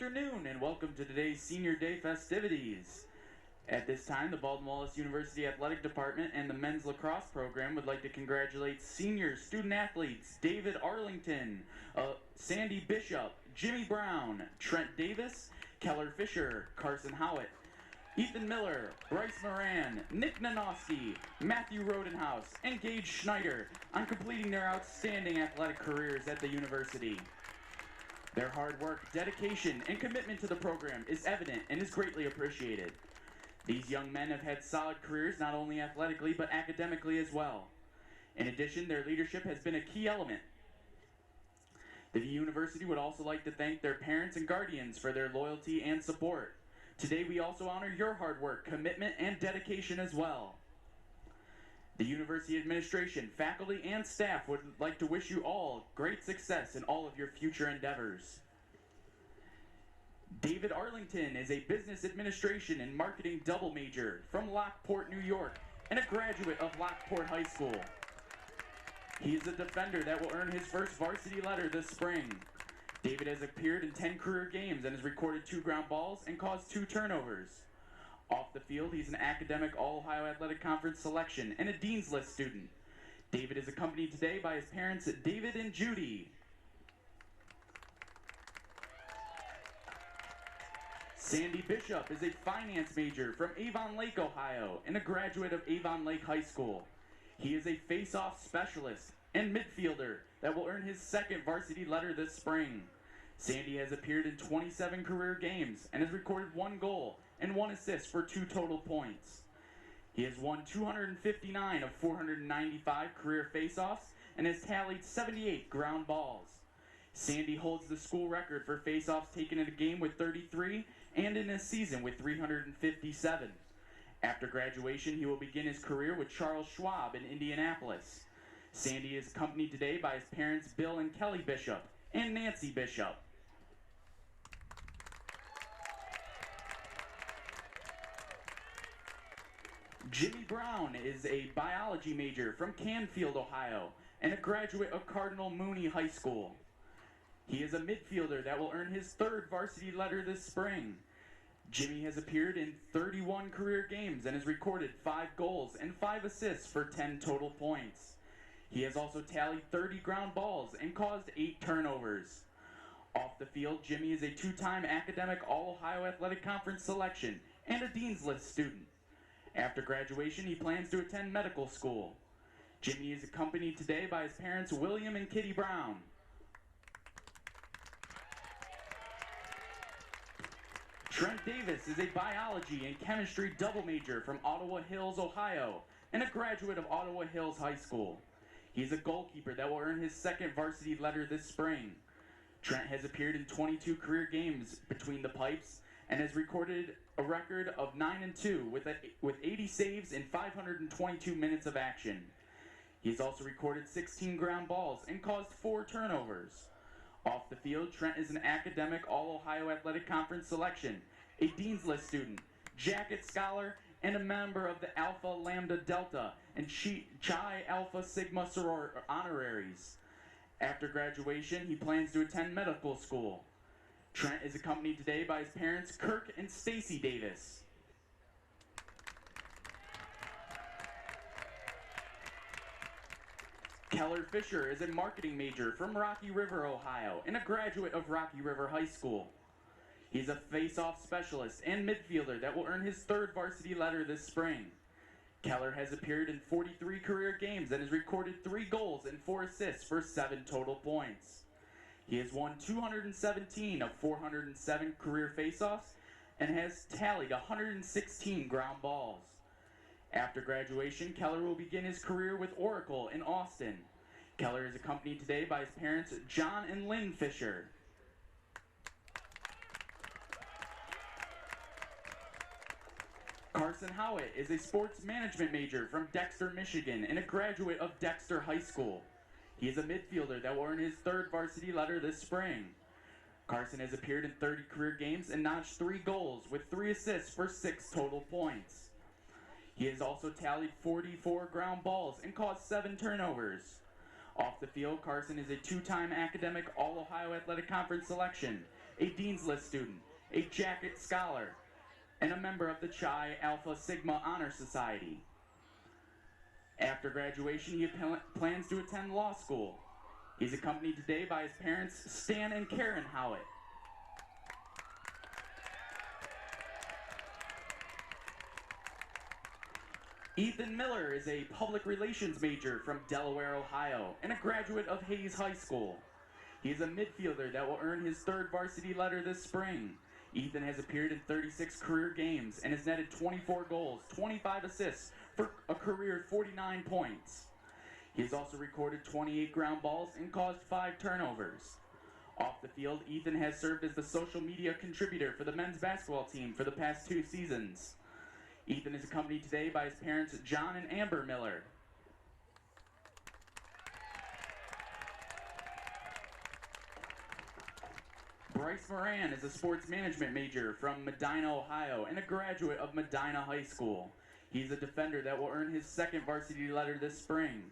afternoon and welcome to today's Senior Day festivities. At this time, the Baldwin Wallace University Athletic Department and the Men's Lacrosse Program would like to congratulate senior student athletes David Arlington, Sandy Bishop, Jimmy Brown, Trent Davis, Keller Fisher, Carson Howitt, Ethan Miller, Bryce Moran, Nick Nanoski, Matthew Rodenhaus, and Gage Snyder on completing their outstanding athletic careers at the university. Their hard work, dedication, and commitment to the program is evident and is greatly appreciated. These young men have had solid careers not only athletically but academically as well. In addition, their leadership has been a key element. The university would also like to thank their parents and guardians for their loyalty and support. Today we also honor your hard work, commitment, and dedication as well. The university administration, faculty, and staff would like to wish you all great success in all of your future endeavors. David Arlington is a business administration and marketing double major from Lockport, New York, and a graduate of Lockport High School. He is a defender that will earn his first varsity letter this spring. David has appeared in 10 career games and has recorded 2 ground balls and caused 2 turnovers. Off the field, he's an academic All-Ohio Athletic Conference selection and a Dean's List student. David is accompanied today by his parents, David and Judy. Sandy Bishop is a finance major from Avon Lake, Ohio, and a graduate of Avon Lake High School. He is a face-off specialist and midfielder that will earn his second varsity letter this spring. Sandy has appeared in 27 career games and has recorded 1 goal and 1 assist for 2 total points. He has won 259 of 495 career faceoffs and has tallied 78 ground balls. Sandy holds the school record for faceoffs taken in a game with 33 and in a season with 357. After graduation, he will begin his career with Charles Schwab in Indianapolis. Sandy is accompanied today by his parents Bill and Kelly Bishop and Nancy Bishop. Jimmy Brown is a biology major from Canfield, Ohio, and a graduate of Cardinal Mooney High School. He is a midfielder that will earn his 3rd varsity letter this spring. Jimmy has appeared in 31 career games and has recorded 5 goals and 5 assists for 10 total points. He has also tallied 30 ground balls and caused 8 turnovers. Off the field, Jimmy is a 2-time academic All-Ohio Athletic Conference selection and a Dean's List student. After graduation, he plans to attend medical school. Jimmy is accompanied today by his parents, William and Kitty Brown. Trent Davis is a biology and chemistry double major from Ottawa Hills, Ohio, and a graduate of Ottawa Hills High School. He is a goalkeeper that will earn his 2nd varsity letter this spring. Trent has appeared in 22 career games between the pipes and has recorded a record of 9-2 with 80 saves in 522 minutes of action. He has also recorded 16 ground balls and caused 4 turnovers. Off the field, Trent is an academic All-Ohio Athletic Conference selection, a Dean's List student, Jacket Scholar, and a member of the Alpha Lambda Delta and Chi Alpha Sigma Soror honoraries. After graduation, he plans to attend medical school. Trent is accompanied today by his parents, Kirk and Stacy Davis. Keller Fisher is a marketing major from Rocky River, Ohio, and a graduate of Rocky River High School. He's a face-off specialist and midfielder that will earn his 3rd varsity letter this spring. Keller has appeared in 43 career games and has recorded 3 goals and 4 assists for 7 total points. He has won 217 of 407 career faceoffs and has tallied 116 ground balls. After graduation, Keller will begin his career with Oracle in Austin. Keller is accompanied today by his parents, John and Lynn Fisher. Carson Howitt is a sports management major from Dexter, Michigan, and a graduate of Dexter High School. He is a midfielder that will earn his 3rd varsity letter this spring. Carson has appeared in 30 career games and notched 3 goals with 3 assists for 6 total points. He has also tallied 44 ground balls and caused 7 turnovers. Off the field, Carson is a 2-time academic All-Ohio Athletic Conference selection, a Dean's List student, a Jacket Scholar, and a member of the Chi Alpha Sigma Honor Society. After graduation, he plans to attend law school. He's accompanied today by his parents, Stan and Karen Howitt. Ethan Miller is a public relations major from Delaware, Ohio, and a graduate of Hayes High School. He is a midfielder that will earn his third varsity letter this spring. Ethan has appeared in 36 career games and has netted 24 goals, 25 assists for a career 49 points. He has also recorded 28 ground balls and caused 5 turnovers. Off the field, Ethan has served as the social media contributor for the men's basketball team for the past 2 seasons. Ethan is accompanied today by his parents, John and Amber Miller. Bryce Moran is a sports management major from Medina, Ohio, and a graduate of Medina High School. He's a defender that will earn his second varsity letter this spring.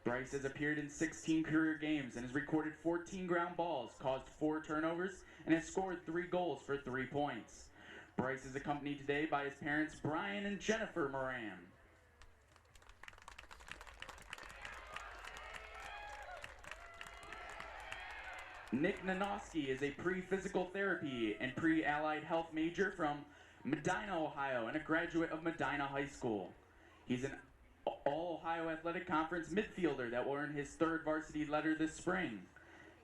Bryce has appeared in 16 career games and has recorded 14 ground balls, caused 4 turnovers, and has scored 3 goals for 3 points. Bryce is accompanied today by his parents, Brian and Jennifer Moran. Nick Nanoski is a pre-physical therapy and pre-allied health major from Medina, Ohio, and a graduate of Medina High School. He's an All-Ohio Athletic Conference midfielder that will earn his third varsity letter this spring.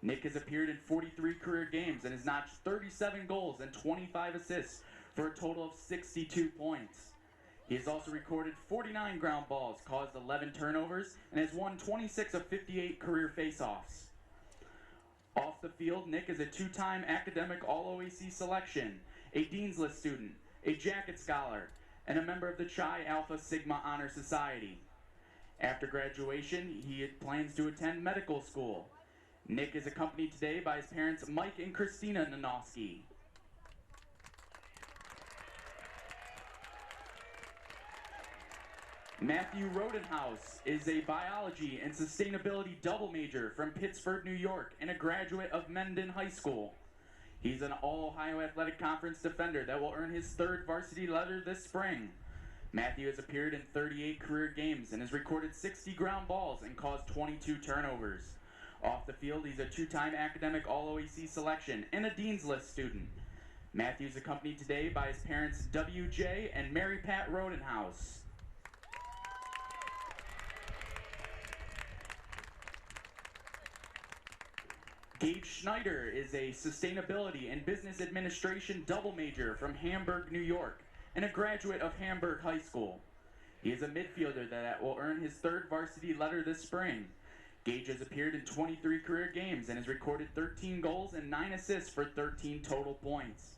Nick has appeared in 43 career games and has notched 37 goals and 25 assists for a total of 62 points. He has also recorded 49 ground balls, caused 11 turnovers, and has won 26 of 58 career faceoffs. Off the field, Nick is a 2-time academic All-OAC selection, a Dean's List student, a Jacket Scholar, and a member of the Chi Alpha Sigma Honor Society. After graduation, he plans to attend medical school. Nick is accompanied today by his parents, Mike and Christina Nanoski. Matthew Rodenhaus is a biology and sustainability double major from Pittsford, New York, and a graduate of Mendon High School. He's an All-Ohio Athletic Conference defender that will earn his third varsity letter this spring. Matthew has appeared in 38 career games and has recorded 60 ground balls and caused 22 turnovers. Off the field, he's a 2-time academic All-OAC selection and a Dean's List student. Matthew is accompanied today by his parents, W.J. and Mary Pat Rodenhaus. Gage Snyder is a sustainability and business administration double major from Hamburg, New York, and a graduate of Hamburg High School. He is a midfielder that will earn his third varsity letter this spring. Gage has appeared in 23 career games and has recorded 13 goals and 9 assists for 13 total points.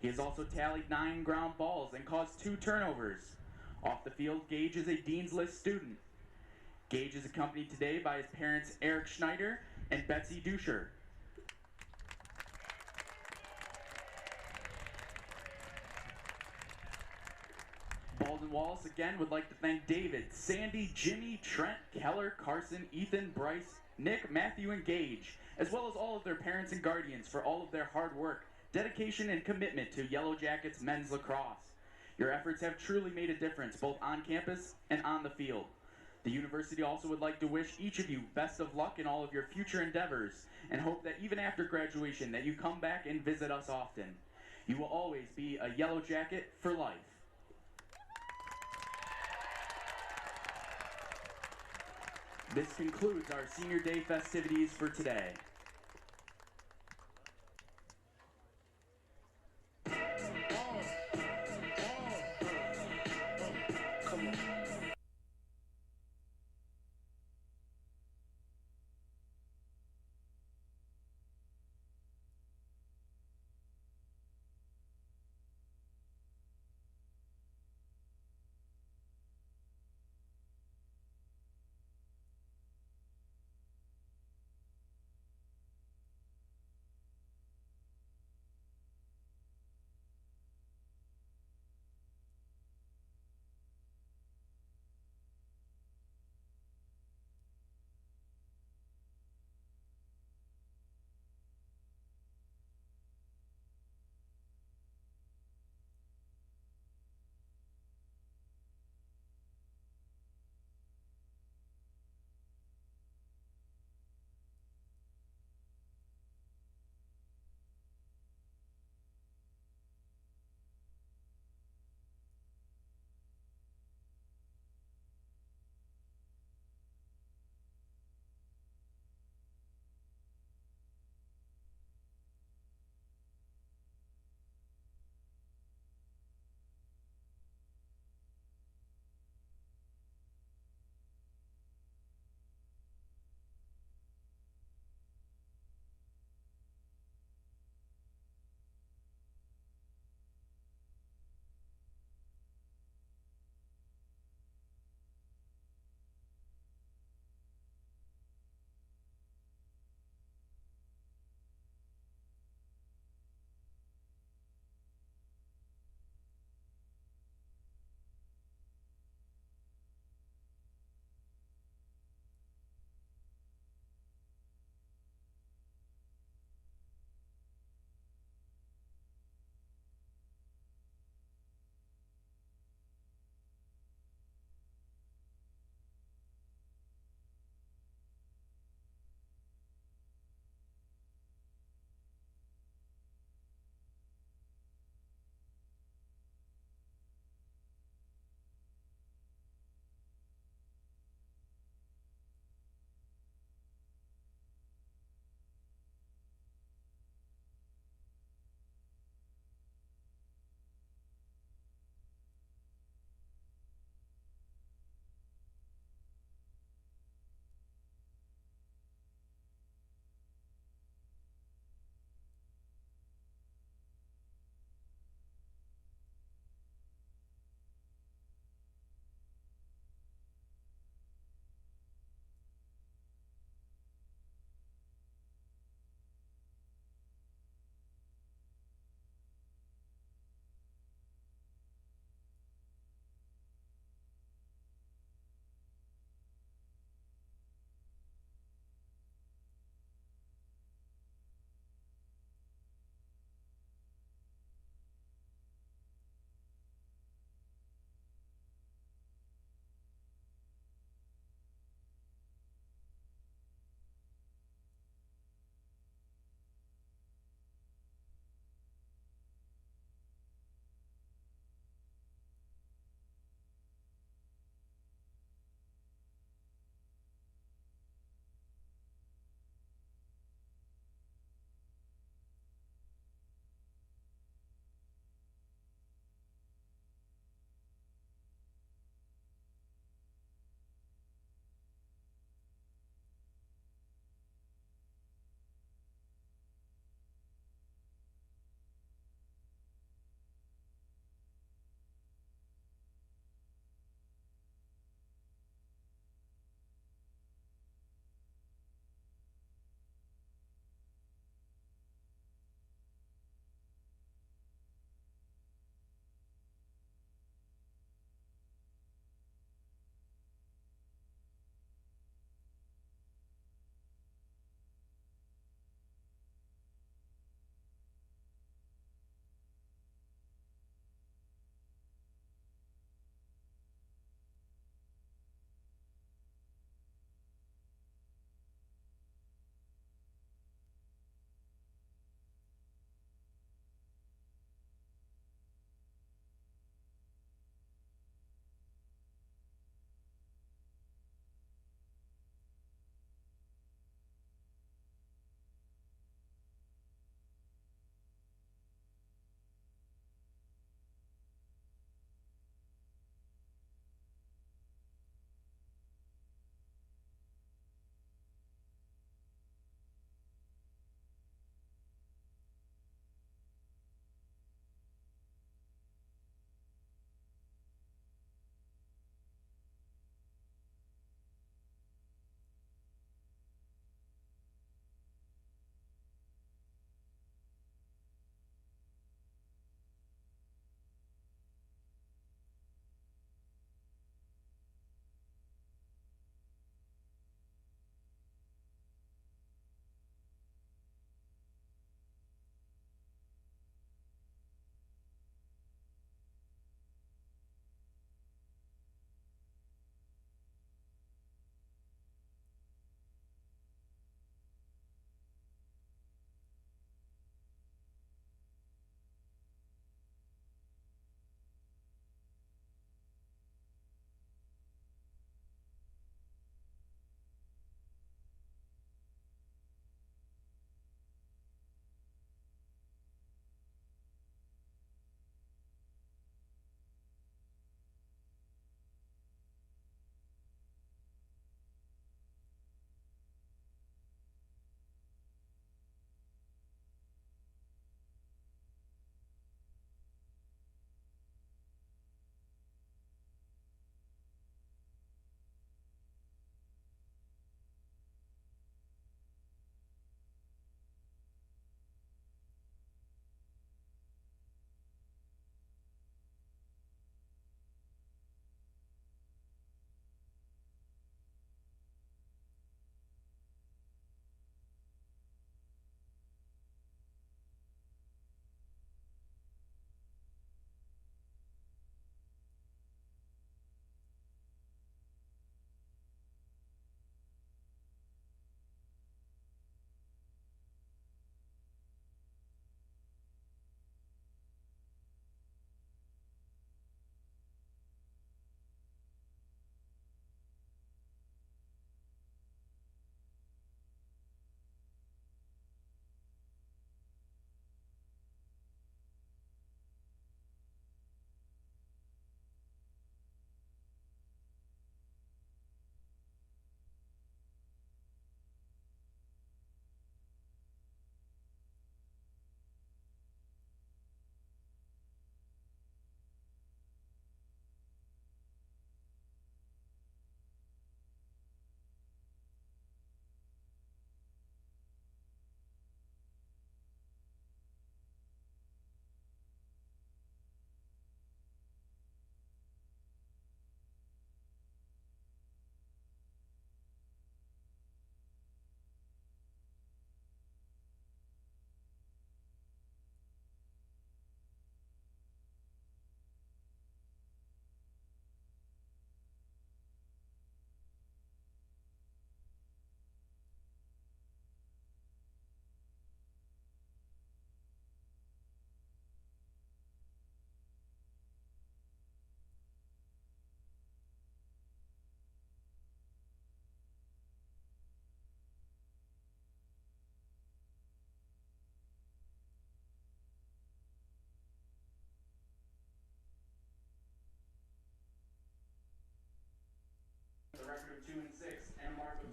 He has also tallied 9 ground balls and caused 2 turnovers. Off the field, Gage is a Dean's List student. Gage is accompanied today by his parents, Eric Schneider and Betsy Duscher. Baldwin Wallace again would like to thank David, Sandy, Jimmy, Trent, Keller, Carson, Ethan, Bryce, Nick, Matthew, and Gage, as well as all of their parents and guardians for all of their hard work, dedication, and commitment to Yellow Jackets men's lacrosse. Your efforts have truly made a difference both on campus and on the field. The university also would like to wish each of you best of luck in all of your future endeavors and hope that even after graduation that you come back and visit us often. You will always be a Yellow Jacket for life. This concludes our Senior Day festivities for today.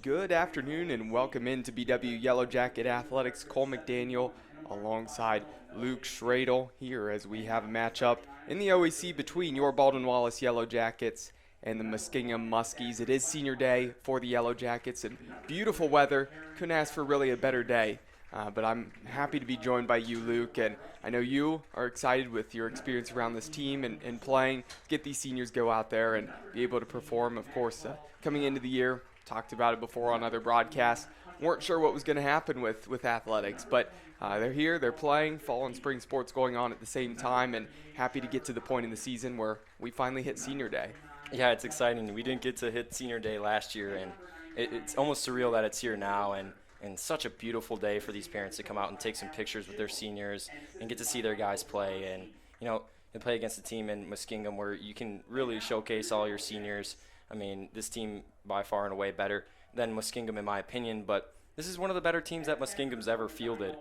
Good afternoon and welcome into BW Yellow Jacket Athletics. Cole McDaniel alongside Luke Schradel here as we have a matchup in the OAC between your Baldwin Wallace Yellow Jackets and the Muskingum Muskies. It is senior day for the Yellow Jackets and beautiful weather. Couldn't ask for really a better day. But I'm happy to be joined by you, Luke, and I know you are excited with your experience around this team and playing. Get these seniors go out there and be able to perform. Of course, coming into the year, talked about it before on other broadcasts, weren't sure what was going to happen with athletics, but they're here, they're playing, fall and spring sports going on at the same time, and happy to get to the point in the season where we finally hit senior day. Yeah, it's exciting. We didn't get to hit senior day last year, and it's almost surreal that it's here now, and such a beautiful day for these parents to come out and take some pictures with their seniors and get to see their guys play. And, you know, they play against a team in Muskingum where you can really showcase all your seniors. I mean, this team by far and away better than Muskingum in my opinion, but this is one of the better teams that Muskingum's ever fielded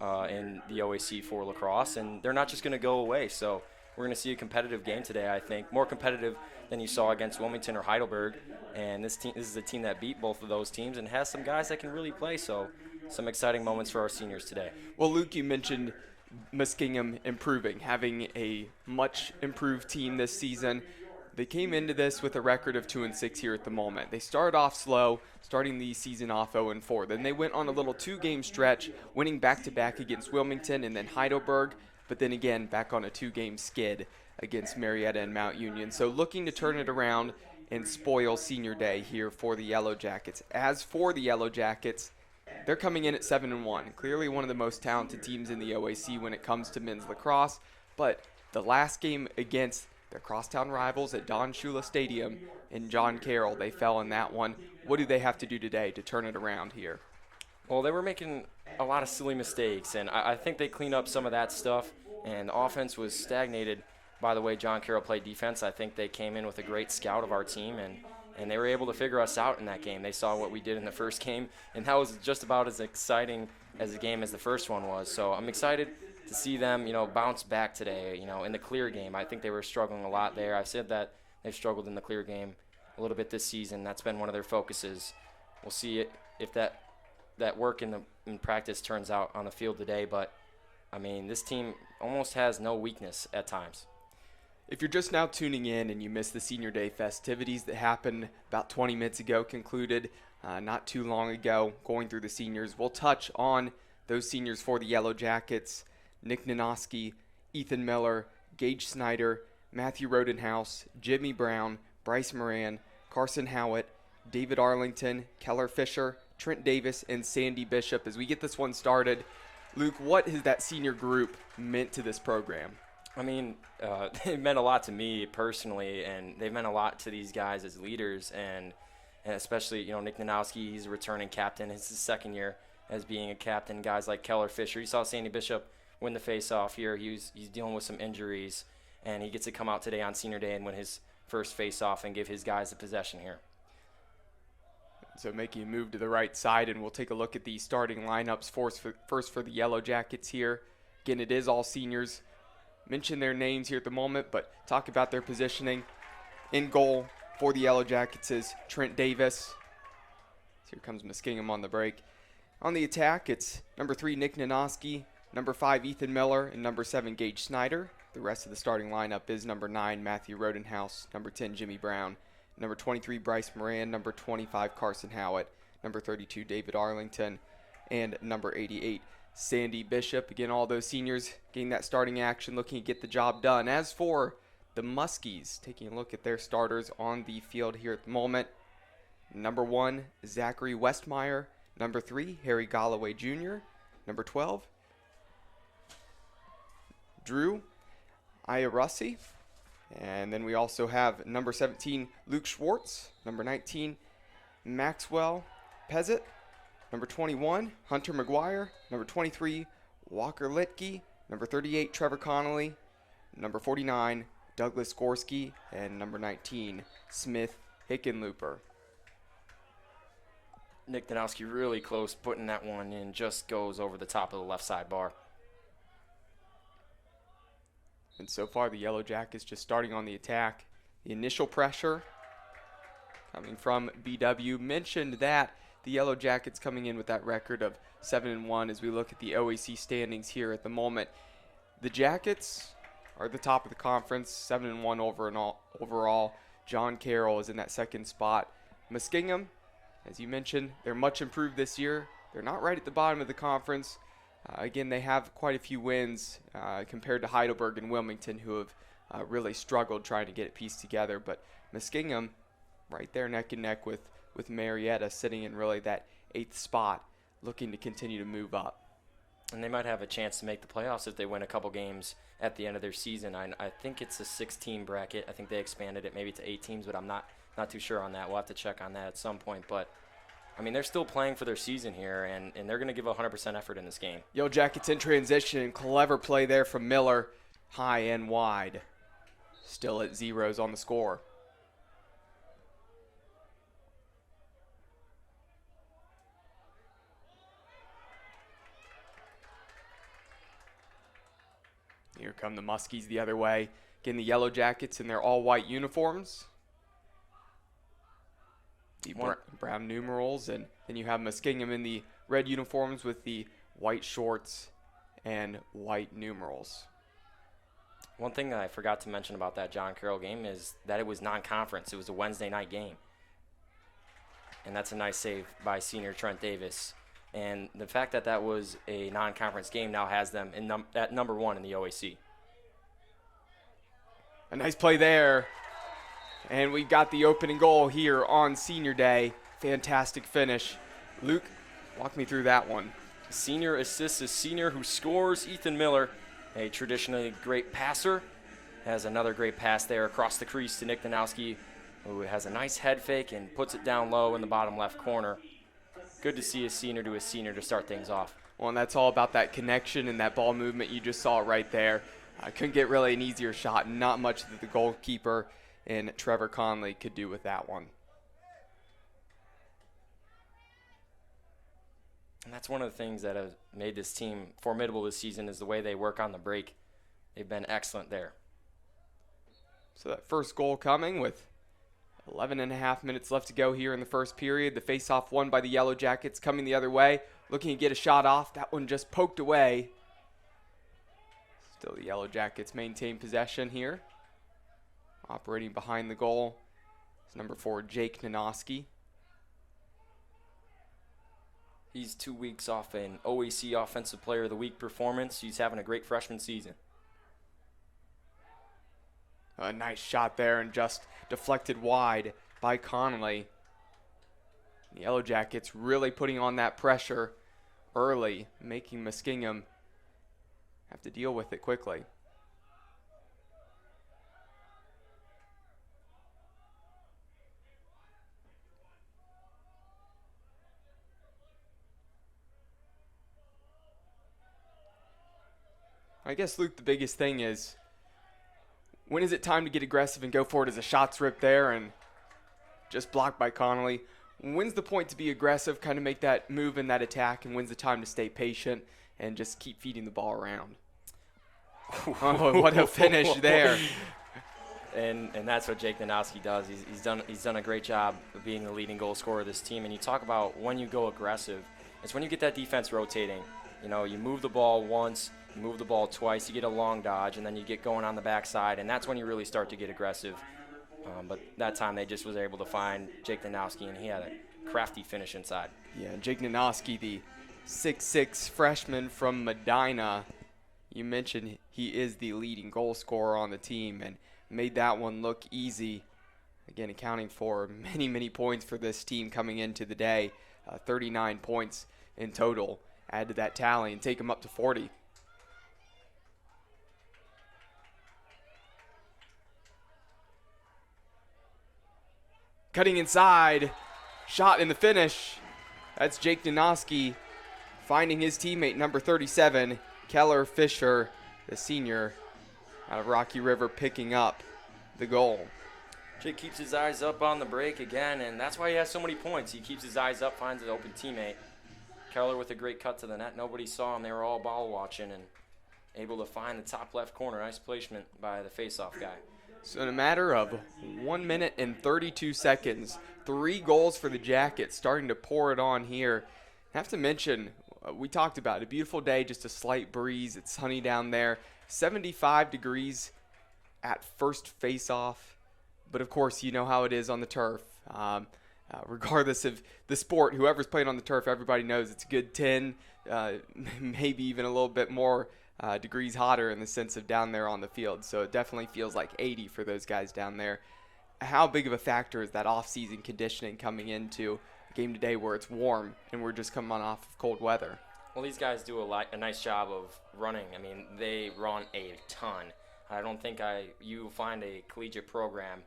in the OAC for lacrosse, and they're not just going to go away. So we're going to see a competitive game today, I think, more competitive than you saw against Wilmington or Heidelberg. And this is a team that beat both of those teams and has some guys that can really play. So some exciting moments for our seniors today. Well, Luke, you mentioned Muskingum improving, having a much improved team this season. They came into this with a record of 2-6 here at the moment. They started off slow, starting the season off 0-4. Then they went on a little 2-game stretch, winning back-to-back against Wilmington and then Heidelberg, but then again back on a 2-game skid against Marietta and Mount Union. So looking to turn it around and spoil senior day here for the Yellow Jackets. As for the Yellow Jackets, they're coming in at 7-1. Clearly one of the most talented teams in the OAC when it comes to men's lacrosse, but the last game against their crosstown rivals at Don Shula Stadium in John Carroll, they fell in that one. What do they have to do today to turn it around here? Well, they were making a lot of silly mistakes, and I think they cleaned up some of that stuff, and the offense was stagnated by the way John Carroll played defense. I think they came in with a great scout of our team, and they were able to figure us out in that game. They saw what we did in the first game, and that was just about as exciting as a game as the first one was. So I'm excited to see them, bounce back today, in the clear game. I think they were struggling a lot there. I said that they've struggled in the clear game a little bit this season. That's been one of their focuses. We'll see if that work in practice turns out on the field today, but, I mean, this team almost has no weakness at times. If you're just now tuning in and you missed the Senior Day festivities that happened about 20 minutes ago, concluded not too long ago, going through the seniors, we'll touch on those seniors for the Yellow Jackets: Nick Nanoski, Ethan Miller, Gage Snyder, Matthew Rodenhaus, Jimmy Brown, Bryce Moran, Carson Howitt, David Arlington, Keller Fisher, Trent Davis, and Sandy Bishop. As we get this one started, Luke, what has that senior group meant to this program? I mean, it meant a lot to me personally, and they've meant a lot to these guys as leaders, and especially, Nick Nanoski, he's a returning captain. It's his second year as being a captain. Guys like Keller Fisher, you saw Sandy Bishop win the face-off here. He's dealing with some injuries, and he gets to come out today on senior day and win his first face-off and give his guys the possession here. So making a move to the right side, and we'll take a look at the starting lineups first for the Yellow Jackets here. Again, it is all seniors. Mention their names here at the moment, but talk about their positioning. In goal for the Yellow Jackets is Trent Davis. Here comes Muskingum on the break. On the attack, it's number 3, Nick Nanoski, number 5, Ethan Miller, and number 7, Gage Snyder. The rest of the starting lineup is number 9, Matthew Rodenhaus, number 10, Jimmy Brown, number 23, Bryce Moran, number 25, Carson Howitt, number 32, David Arlington, and number 88, Sandy Bishop. Again, all those seniors getting that starting action, looking to get the job done. As for the Muskies, taking a look at their starters on the field here at the moment. Number 1, Zachary Westmeyer. Number 3, Harry Galloway Jr. Number 12, Drew Iarussi. And then we also have number 17, Luke Schwartz. Number 19, Maxwell Pezzett. Number 21, Hunter McGuire. Number 23, Walker Litke. Number 38, Trevor Connolly. Number 49, Douglas Gorski. And number 19, Smith Hickenlooper. Nick Danowski really close, putting that one in, just goes over the top of the left side bar. And so far the Yellow Jackets just starting on the attack. The initial pressure coming from BW. Mentioned that the Yellow Jackets coming in with that record of 7-1 as we look at the OAC standings here at the moment. The Jackets are at the top of the conference, 7-1 overall. John Carroll is in that second spot. Muskingum, as you mentioned, they're much improved this year. They're not right at the bottom of the conference. Again, they have quite a few wins compared to Heidelberg and Wilmington, who have really struggled trying to get it pieced together. But Muskingum, right there neck and neck with Marietta, sitting in really that 8th spot, looking to continue to move up. And they might have a chance to make the playoffs if they win a couple games at the end of their season. I think it's a 6-team bracket. I think they expanded it maybe to 8 teams, but I'm not too sure on that. We'll have to check on that at some point. But, I mean, they're still playing for their season here, and they're going to give 100% effort in this game. Yellow Jackets in transition. Clever play there from Miller. High and wide. Still at zeros on the score. Here come the Muskies the other way. Again, the Yellow Jackets in their all-white uniforms. The brown numerals, and then you have Muskingum in the red uniforms with the white shorts and white numerals. One thing that I forgot to mention about that John Carroll game is that it was non-conference. It was a Wednesday night game. And that's a nice save by senior Trent Davis. And the fact that that was a non-conference game now has them at number 1 in the OAC. A nice play there. And we've got the opening goal here on Senior Day. Fantastic finish. Luke, walk me through that one. Senior assists a senior who scores. Ethan Miller, a traditionally great passer, has another great pass there across the crease to Nick Nanoski, who has a nice head fake and puts it down low in the bottom left corner. Good to see a senior to a senior to start things off. Well, and that's all about that connection and that ball movement you just saw right there. I couldn't get really an easier shot. Not much that the goalkeeper and Trevor Conley could do with that one. And that's one of the things that has made this team formidable this season is the way they work on the break. They've been excellent there. So that first goal coming with 11 and a half minutes left to go here in the first period. The face-off won by the Yellow Jackets coming the other way. Looking to get a shot off. That one just poked away. Still the Yellow Jackets maintain possession here. Operating behind the goal is number 4, Jake Nanoski. He's 2 weeks off an OAC Offensive Player of the Week performance. He's having a great freshman season. A nice shot there and just deflected wide by Connolly. The Yellow Jackets really putting on that pressure early, making Muskingum have to deal with it quickly. I guess, Luke, the biggest thing is, when is it time to get aggressive and go for it as a shot's ripped there and just blocked by Connolly? When's the point to be aggressive, kind of make that move in that attack, and when's the time to stay patient and just keep feeding the ball around? Oh, what a finish there. And that's what Jake Nanoski does. He's done a great job of being the leading goal scorer of this team. And you talk about when you go aggressive, it's when you get that defense rotating. You know, you move the ball once, you move the ball twice, you get a long dodge, and then you get going on the backside, and that's when you really start to get aggressive. But that time they just was able to find Jake Nanoski, and he had a crafty finish inside. Yeah, Jake Nanoski, the 6'6" freshman from Medina. You mentioned he is the leading goal scorer on the team and made that one look easy. Again, accounting for many, many points for this team coming into the day. 39 points in total. Add to that tally and take them up to 40. Cutting inside, shot in the finish. That's Jake Nanoski finding his teammate, number 37, Keller Fisher, the senior out of Rocky River, picking up the goal. Jake keeps his eyes up on the break again, and that's why he has so many points. He keeps his eyes up, finds an open teammate. Keller with a great cut to the net. Nobody saw him. They were all ball watching and able to find the top left corner. Nice placement by the face-off guy. So in a matter of 1 minute and 32 seconds, 3 goals for the Jackets, starting to pour it on here. I have to mention, we talked about it, a beautiful day, just a slight breeze. It's sunny down there. 75 degrees at first face-off. But, of course, you know how it is on the turf. Regardless of the sport, whoever's playing on the turf, everybody knows it's a good 10, maybe even a little bit more degrees hotter in the sense of down there on the field. So it definitely feels like 80 for those guys down there. How big of a factor is that off-season conditioning coming into a game today where it's warm and we're just coming off of cold weather? Well, these guys do a nice job of running. I mean, they run a ton. I don't think you find a collegiate program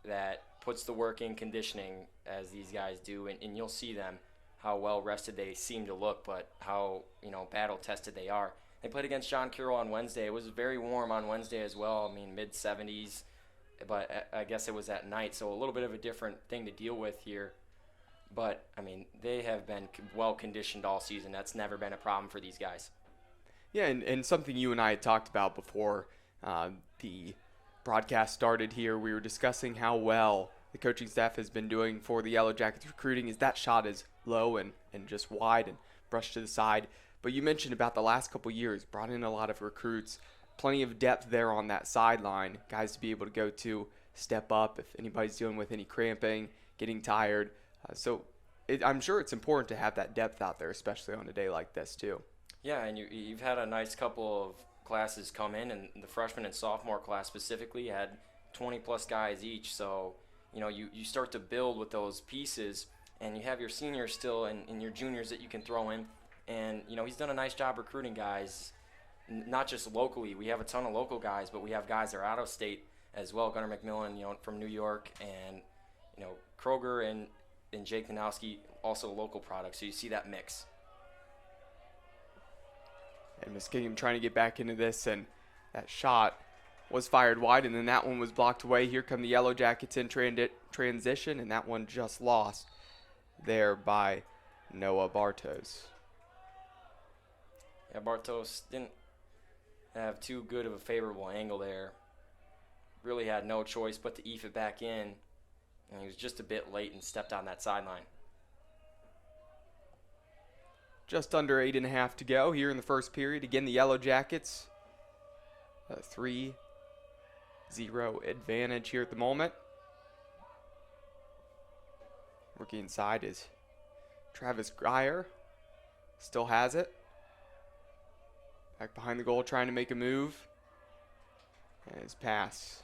that puts the work in conditioning as these guys do, and you'll see them, how well rested they seem to look, but how battle tested they are. They played against John Carroll on Wednesday. It was very warm on Wednesday as well. I mean, mid-70s, but I guess it was at night, so a little bit of a different thing to deal with here. But, I mean, they have been well-conditioned all season. That's never been a problem for these guys. Yeah, and something you and I had talked about before the broadcast started here, we were discussing how well the coaching staff has been doing for the Yellow Jackets recruiting. Is that shot is low and just wide and brushed to the side. But you mentioned about the last couple years, brought in a lot of recruits, plenty of depth there on that sideline, guys to be able to go to, step up if anybody's dealing with any cramping, getting tired. I'm sure it's important to have that depth out there, especially on a day like this too. Yeah, and you've had a nice couple of classes come in, and the freshman and sophomore class specifically had 20-plus guys each. So, you start to build with those pieces, and you have your seniors still and your juniors that you can throw in. And, he's done a nice job recruiting guys, not just locally. We have a ton of local guys, but we have guys that are out of state as well. Gunnar McMillan, from New York, and, Kroger and Jake Nanoski, also local products. So you see that mix. And Muskingum trying to get back into this, and that shot was fired wide, and then that one was blocked away. Here come the Yellow Jackets in transition, and that one just lost there by Noah Bartos. Yeah, Bartos didn't have too good of a favorable angle there. Really had no choice but to eef it back in, and he was just a bit late and stepped on that sideline. Just under 8.5 to go here in the first period. Again, the Yellow Jackets, a 3-0 advantage here at the moment. Working inside is Travis Grier. Still has it. Back behind the goal, trying to make a move. And his pass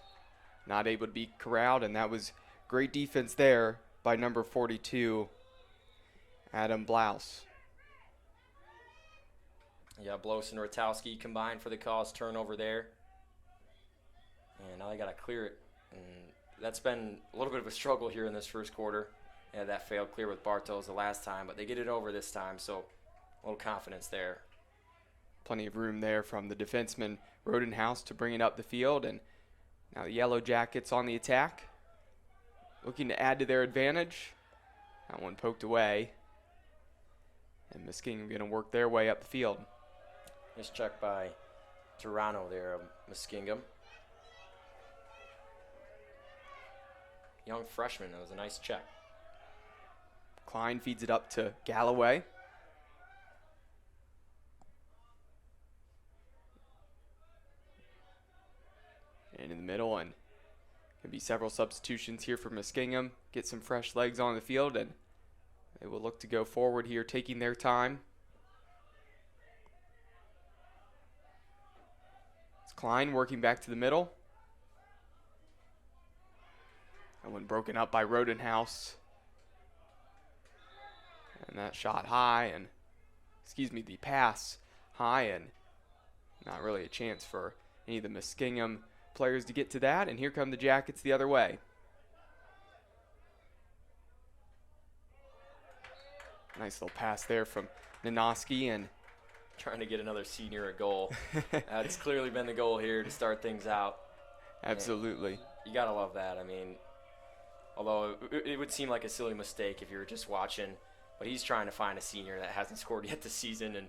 not able to be corralled, and that was great defense there by number 42, Adam Blouse. Yeah, Blouse and Rotowski combined for the cause turnover there. And now they got to clear it. And that's been a little bit of a struggle here in this first quarter. Yeah, that failed clear with Bartos the last time, but they get it over this time, so a little confidence there. Plenty of room there from the defenseman Rodenhaus to bring it up the field. And now the Yellow Jackets on the attack, looking to add to their advantage. That one poked away. And Muskingum going to work their way up the field. Nice check by Toronto there of Muskingum. Young freshman, that was a nice check. Klein feeds it up to Galloway. And in the middle, and can be several substitutions here for Muskingum. Get some fresh legs on the field, and they will look to go forward here, taking their time. It's Klein working back to the middle. That one broken up by Rodenhaus. And that shot high, and, the pass high, and not really a chance for any of the Muskingum players to get to that. And here come the Jackets the other way. Nice little pass there from Nanoski, and trying to get another senior a goal. That's clearly been the goal here to start things out. Absolutely. And you got to love that. I mean, although it would seem like a silly mistake if you were just watching, but he's trying to find a senior that hasn't scored yet this season, and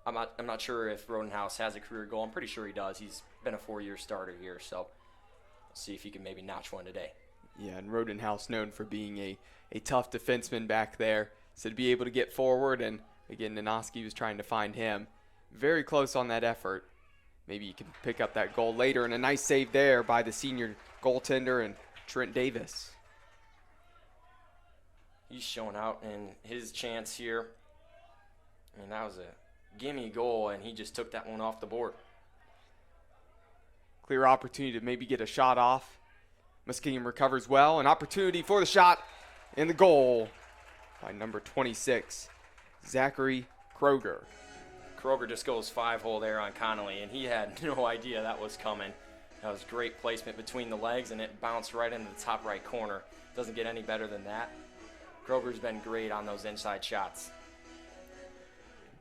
I'm not sure if Rodenhaus has a career goal. I'm pretty sure he does. He's been a 4-year starter here, so we'll see if he can maybe notch one today. Yeah, and Rodenhaus known for being a tough defenseman back there. So to be able to get forward, and again, Nanoski was trying to find him. Very close on that effort. Maybe you can pick up that goal later, and a nice save there by the senior goaltender and Trent Davis. He's showing out in his chance here. I mean, that was a gimme goal, and he just took that one off the board. Clear opportunity to maybe get a shot off. Muskingum recovers well. An opportunity for the shot and the goal by number 26, Zachary Kroger. Kroger just goes 5-hole there on Connolly, and he had no idea that was coming. That was great placement between the legs, and it bounced right into the top right corner. Doesn't get any better than that. Kroger's been great on those inside shots.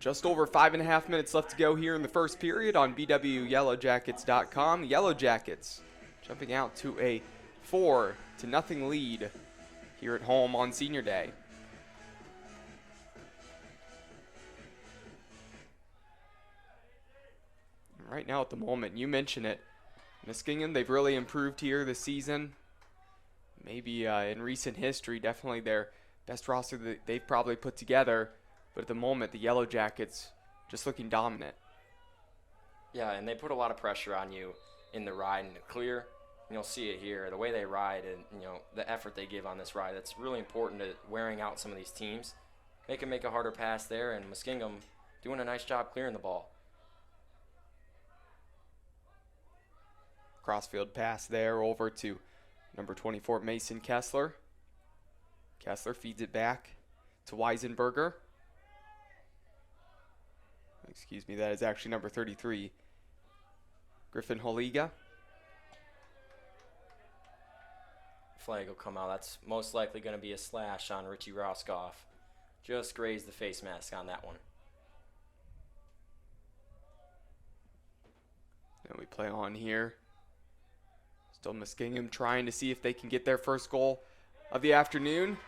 Just over 5.5 minutes left to go here in the first period on BWYellowJackets.com. Yellow Jackets jumping out to a 4-0 lead here at home on Senior Day. Right now at the moment, you mentioned it, Muskingum, they've really improved here this season. Maybe in recent history, definitely their best roster that they've probably put together. But at the moment, the Yellow Jackets just looking dominant. Yeah, and they put a lot of pressure on you in the ride and the clear. And you'll see it here, the way they ride and the effort they give on this ride. That's really important to wearing out some of these teams. They can make a harder pass there, and Muskingum doing a nice job clearing the ball. Crossfield pass there over to number 24, Mason Kessler. Kessler feeds it back to Weisenberger. Excuse me, that is actually number 33, Griffin Holiga. Flag will come out. That's most likely going to be a slash on Richie Roskoff. Just grazed the face mask on that one. And we play on here. Still Muskingum trying to see if they can get their first goal of the afternoon.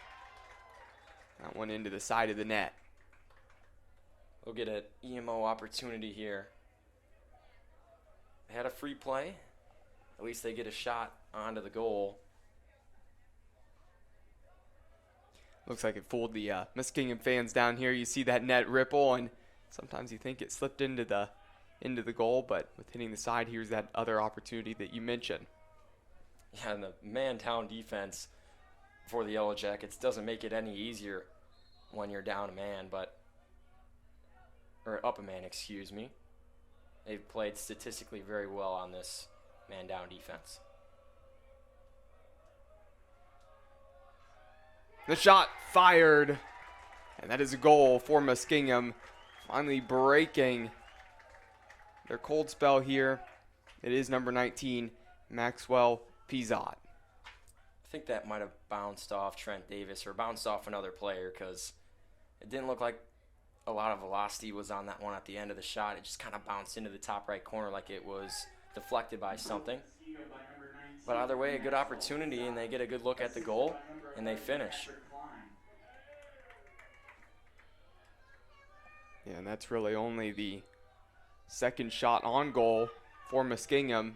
That one into the side of the net. We'll get an EMO opportunity here. They had a free play. At least they get a shot onto the goal. Looks like it fooled the Muskingum fans down here. You see that net ripple, and sometimes you think it slipped into the goal, but with hitting the side, here's that other opportunity that you mentioned. Yeah, and the man-down defense for the Yellow Jackets doesn't make it any easier when you're down a man, or up a man, excuse me. They've played statistically very well on this man-down defense. The shot fired, and that is a goal for Muskingum, finally breaking their cold spell here. It is number 19, Maxwell Pizot. I think that might have bounced off Trent Davis or bounced off another player, because it didn't look like a lot of velocity was on that one at the end of the shot. It just kind of bounced into the top right corner like it was deflected by something. But either way, a good opportunity, and they get a good look at the goal, and they finish. Yeah, and that's really only the second shot on goal for Muskingum.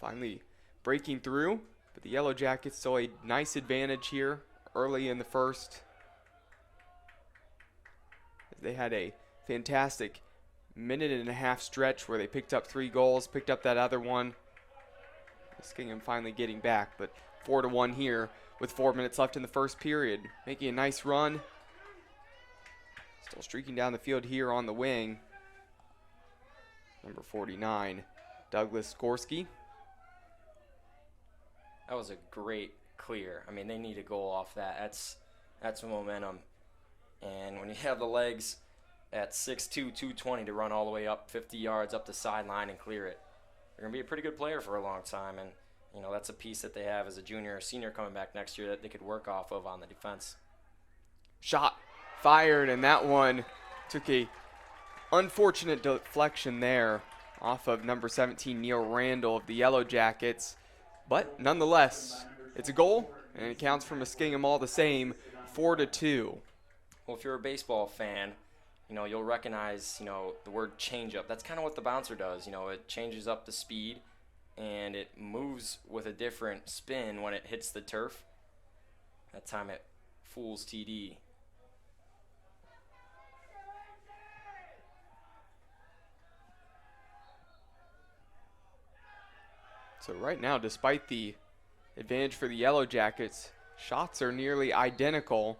Finally breaking through, but the Yellow Jackets still a nice advantage here early in the first. They had a fantastic minute-and-a-half stretch where they picked up 3 goals, picked up that other one. Muskingum finally getting back, but 4-1 here with 4 minutes left in the first period. Making a nice run. Still streaking down the field here on the wing. Number 49, Douglas Gorski. That was a great clear. I mean, they need a goal off that. That's momentum. And when you have the legs at 6'2", 220 to run all the way up 50 yards up the sideline and clear it, you're going to be a pretty good player for a long time. And, that's a piece that they have as a junior or senior coming back next year that they could work off of on the defense. Shot fired, and that one took a unfortunate deflection there off of number 17, Neil Randall of the Yellow Jackets. But nonetheless, it's a goal, and it counts for Muskingum all the same, 4-2. Well, if you're a baseball fan, you'll recognize, the word change-up. That's kind of what the bouncer does. It changes up the speed, and it moves with a different spin when it hits the turf. That time it fools TD. So right now, despite the advantage for the Yellow Jackets, shots are nearly identical.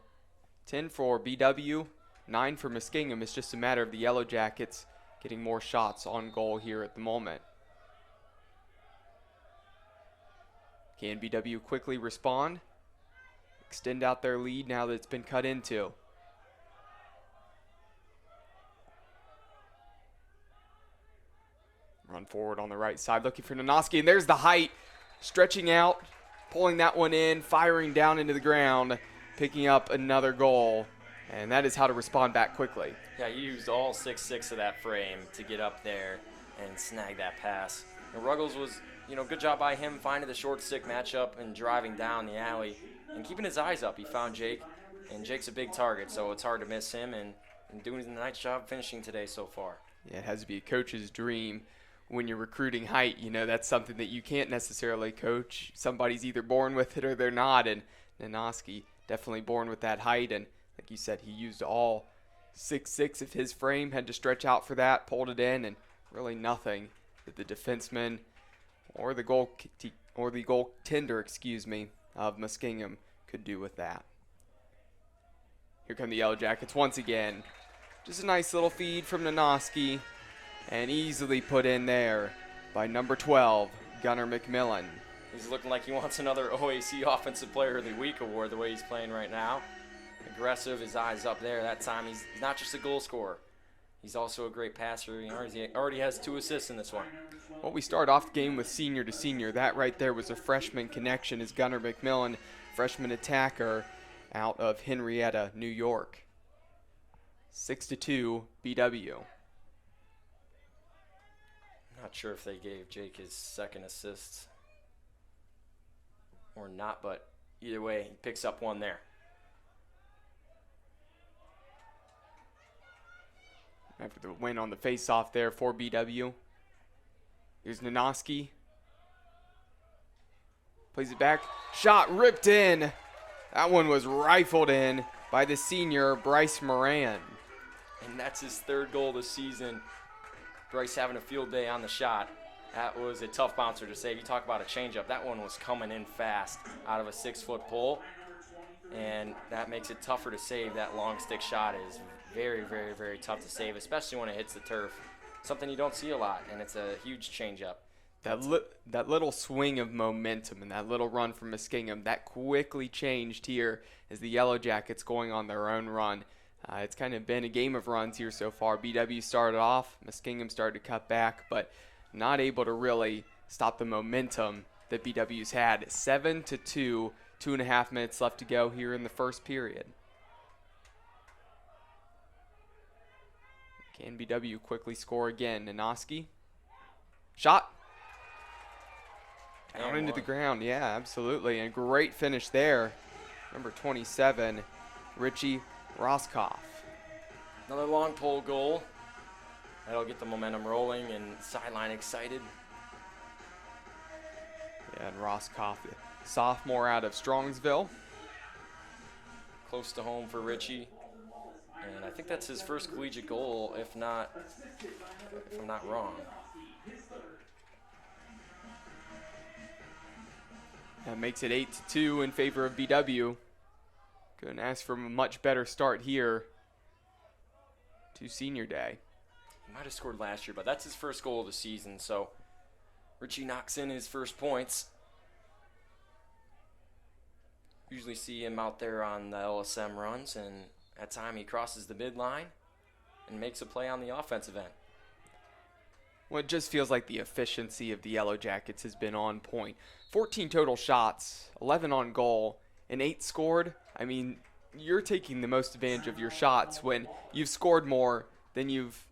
10 for BW, 9 for Muskingum. It's just a matter of the Yellow Jackets getting more shots on goal here at the moment. Can BW quickly respond? Extend out their lead now that it's been cut into. Run forward on the right side, looking for Nanoski, and there's the height, stretching out, pulling that one in, firing down into the ground, picking up another goal, and that is how to respond back quickly. Yeah, he used all 6'6" of that frame to get up there and snag that pass. And Ruggles was, good job by him finding the short stick matchup and driving down the alley and keeping his eyes up. He found Jake, and Jake's a big target, so it's hard to miss him, and doing a nice job finishing today so far. Yeah, it has to be a coach's dream. When you're recruiting height, that's something that you can't necessarily coach. Somebody's either born with it or they're not, and Nanoski definitely born with that height, and like you said, he used all 6'6" of his frame, had to stretch out for that, pulled it in, and really nothing that the defenseman or the goaltender, of Muskingum could do with that. Here come the Yellow Jackets once again. Just a nice little feed from Nanoski, and easily put in there by number 12, Gunnar McMillan. He's looking like he wants another OAC Offensive Player of the Week award the way he's playing right now. Aggressive, his eyes up there. That time he's not just a goal scorer. He's also a great passer. He already has 2 assists in this one. Well, we start off the game with senior to senior. That right there was a freshman connection as Gunnar McMillan, freshman attacker out of Henrietta, New York. 6-2 BW. Not sure if they gave Jake his second assist or not, but either way, he picks up one there. After the win on the face-off there for BW. Here's Nanoski. Plays it back. Shot ripped in. That one was rifled in by the senior, Bryce Moran. And that's his 3rd goal this season. Bryce having a field day on the shot. That was a tough bouncer to save. You talk about a changeup. That one was coming in fast out of a 6-foot pole, and that makes it tougher to save. That long stick shot is very, very, very tough to save, especially when it hits the turf. Something you don't see a lot, and it's a huge changeup. That little swing of momentum and that little run from Muskingum, that quickly changed here as the Yellow Jackets going on their own run. It's kind of been a game of runs here so far. BW started off, Muskingum started to cut back, but not able to really stop the momentum that BW's had. 7-2, 2.5 minutes left to go here in the first period. Can BW quickly score again? Nanoski. Shot. Down into the ground. Yeah, absolutely. And great finish there. Number 27, Richie Roskoff. Another long pole goal. That'll get the momentum rolling and sideline excited. Yeah, and Roskoff, sophomore out of Strongsville. Close to home for Richie. And I think that's his first collegiate goal, if I'm not wrong. That makes it 8-2 in favor of BW. Couldn't ask for a much better start here to senior day. He might have scored last year, but that's his first goal of the season, so Richie knocks in his first points. Usually see him out there on the LSM runs, and at time he crosses the midline and makes a play on the offensive end. Well, it just feels like the efficiency of the Yellow Jackets has been on point. 14 total shots, 11 on goal, and 8 scored. I mean, you're taking the most advantage of your shots when you've scored more than you've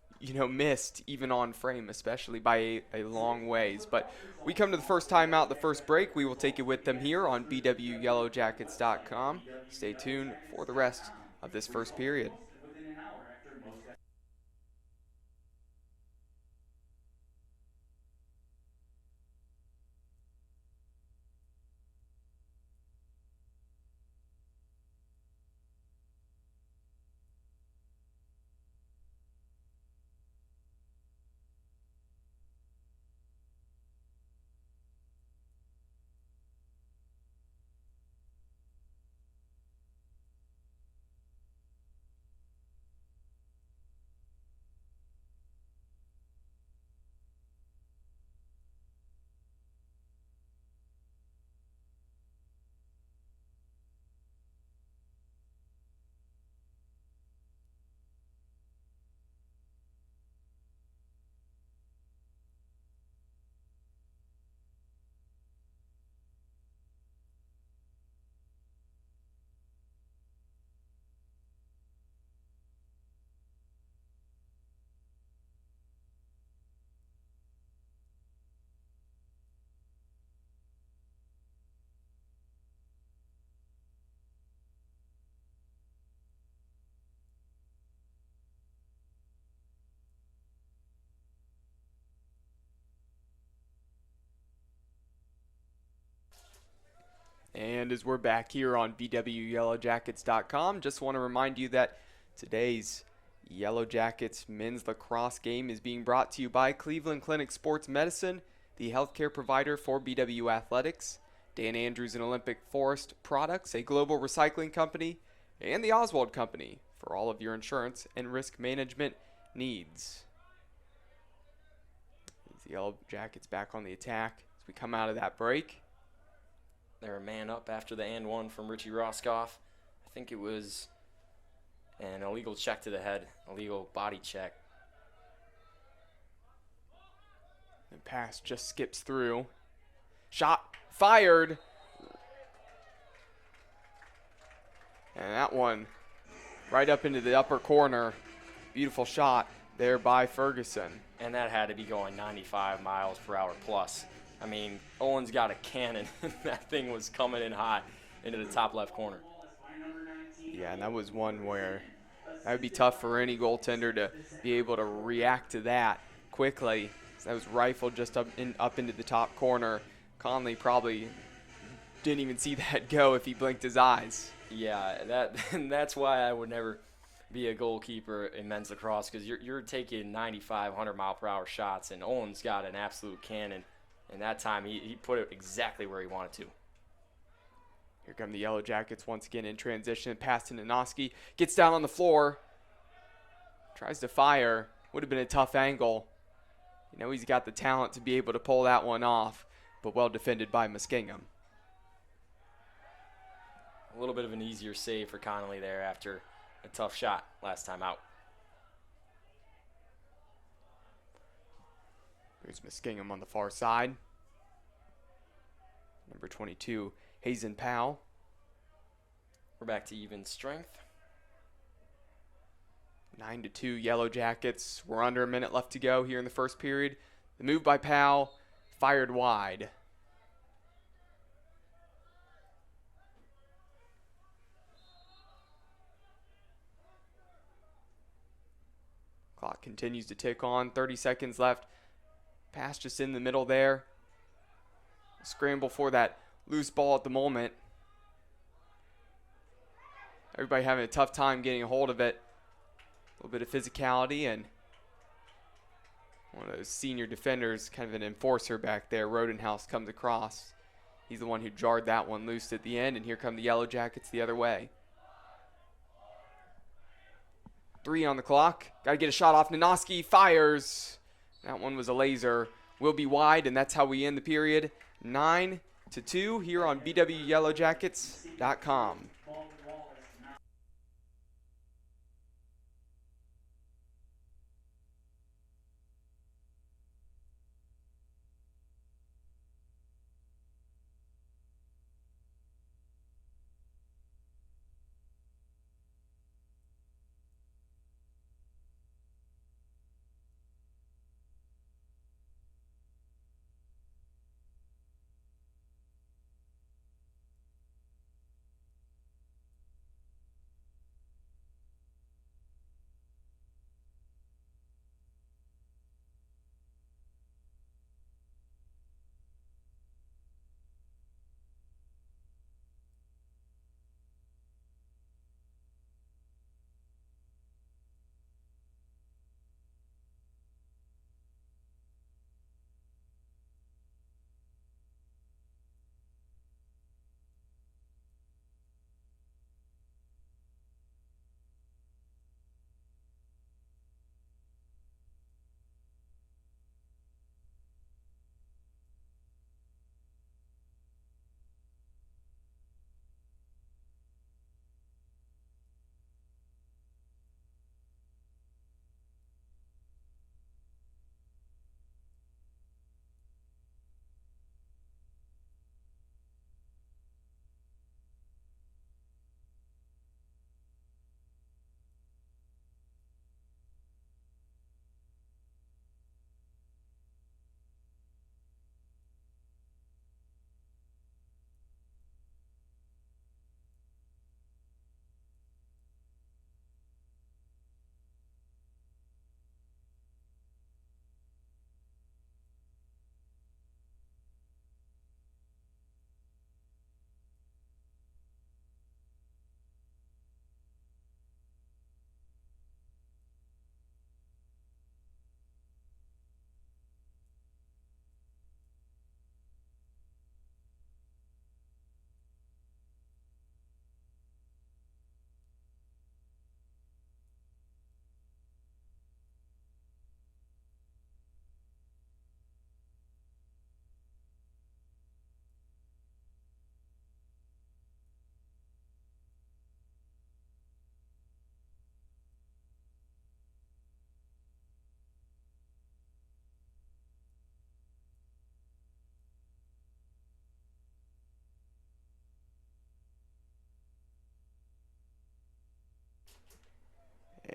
missed, even on frame, especially by a long ways. But we come to the first timeout, the first break. We will take it with them here on bwyellowjackets.com. Stay tuned for the rest of this first period. And as we're back here on BWYellowJackets.com, just want to remind you that today's Yellow Jackets men's lacrosse game is being brought to you by Cleveland Clinic Sports Medicine, the healthcare provider for BW Athletics, Dan Andrews and Olympic Forest Products, a global recycling company, and the Oswald Company for all of your insurance and risk management needs. The Yellow Jackets back on the attack as we come out of that break. They're a man up after the and one from Richie Roskoff. I think it was an illegal check to the head, illegal body check. The pass just skips through. Shot fired. And that one right up into the upper corner. Beautiful shot there by Ferguson. And that had to be going 95 miles per hour plus. I mean, Owen's got a cannon. That thing was coming in hot into the top left corner. Yeah, and that was one where that would be tough for any goaltender to be able to react to that quickly. So that was rifled just up into the top corner. Conley probably didn't even see that go if he blinked his eyes. Yeah, that's why I would never be a goalkeeper in men's lacrosse, because you're taking 95, 100 mile per hour shots, and Owen's got an absolute cannon. And that time, he put it exactly where he wanted to. Here come the Yellow Jackets once again in transition. Pass to Nanoski. Gets down on the floor. Tries to fire. Would have been a tough angle. You know, he's got the talent to be able to pull that one off, but well defended by Muskingum. A little bit of an easier save for Connolly there after a tough shot last time out. Here's Muskingum on the far side. Number 22, Hazen Powell. We're back to even strength. 9-2 Yellow Jackets. We're under a minute left to go here in the first period. The move by Powell, fired wide. Clock continues to tick on. 30 seconds left. Pass just in the middle there. Scramble for that loose ball at the moment. Everybody having a tough time getting a hold of it. A little bit of physicality, and one of those senior defenders, kind of an enforcer back there, Rodenhaus, comes across. He's the one who jarred that one loose at the end, and here come the Yellow Jackets the other way. 3 on the clock. Got to get a shot off. Nanoski fires. That one was a laser. Will be wide, and that's how we end the period. 9-2 here on BWYellowJackets.com.